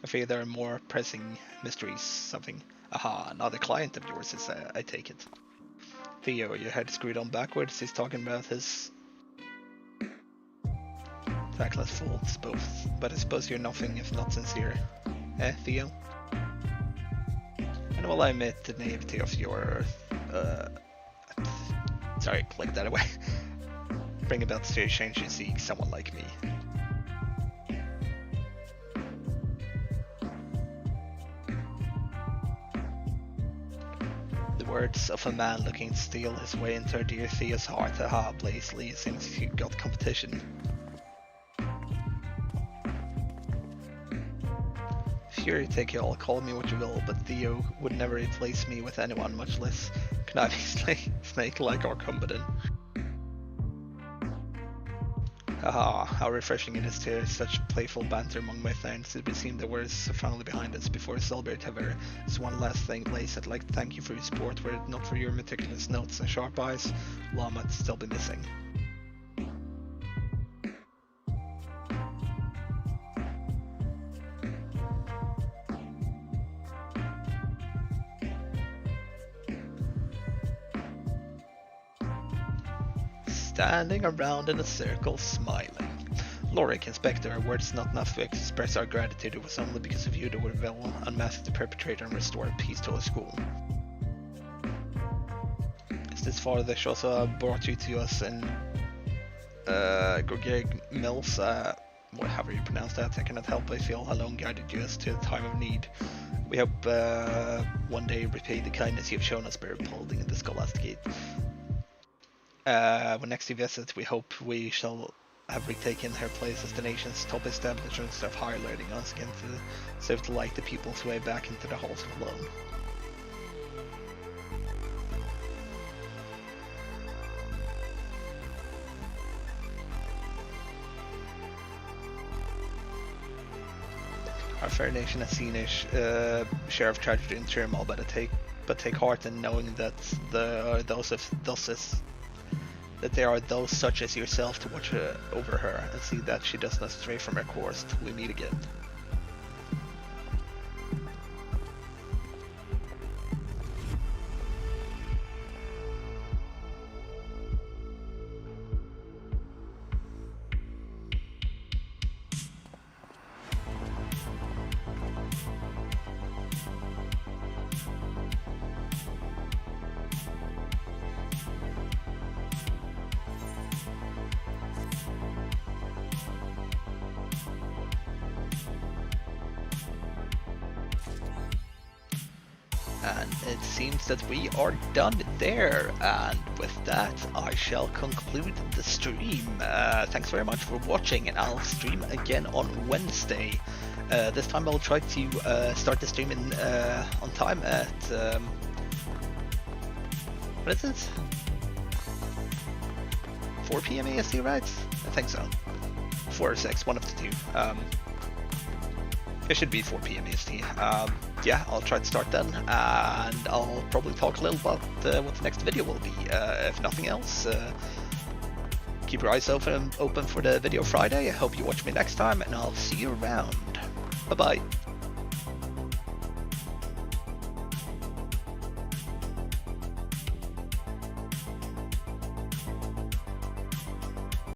I fear there are more pressing mysteries. Something. Aha, another client of yours is, I take it. Theo, your head screwed on backwards. He's talking about his tactless faults, both. But I suppose you're nothing if not sincere. Theo? And while I admit the naivety of your... sorry, click that away. Bring about the serious change you seek, someone like me. The words of a man looking to steal his way into dear Thea's heart. Aha, Blazely, since you got competition. Fury take it all, call me what you will, but Theo would never replace me with anyone, much less conniving snake like our Cumberland. Haha, how refreshing it is to hear such playful banter among my friends. It would seem the words are finally behind us. Before we celebrate, however, there's one last thing, Blaze. I'd like to thank you for your support. Were it not for your meticulous notes and sharp eyes, Law might still be missing. Standing around in a circle, smiling. Lorik, Inspector, words not enough to express our gratitude. It was only because of you that we will unmask the perpetrator and restore peace to our school. Is this father also brought you to us in Gorgeg Mills? However you pronounce that, I cannot help but feel how long guided you us to the time of need. We hope one day repay the kindness you have shown us by upholding the Scholastic. When next you visit, we hope we shall have retaken her place as the nation's top establishments of higher learning once again to serve to light the people's way back into the halls of alone. Our fair nation has seen a share of tragedy and turmoil, but take heart in knowing that there are those such as yourself to watch over her and see that she does not stray from her course till we meet again. And it seems that we are done there, and with that I shall conclude the stream. Thanks very much for watching, and I'll stream again on Wednesday. This time I'll try to start the stream on time at what is it? 4 PM EST, right? I think so. 4 or 6, one of the two. It should be 4 PM EST. Yeah, I'll try to start then, and I'll probably talk a little about what the next video will be. If nothing else, keep your eyes open for the video Friday. I hope you watch me next time, and I'll see you around. Bye bye.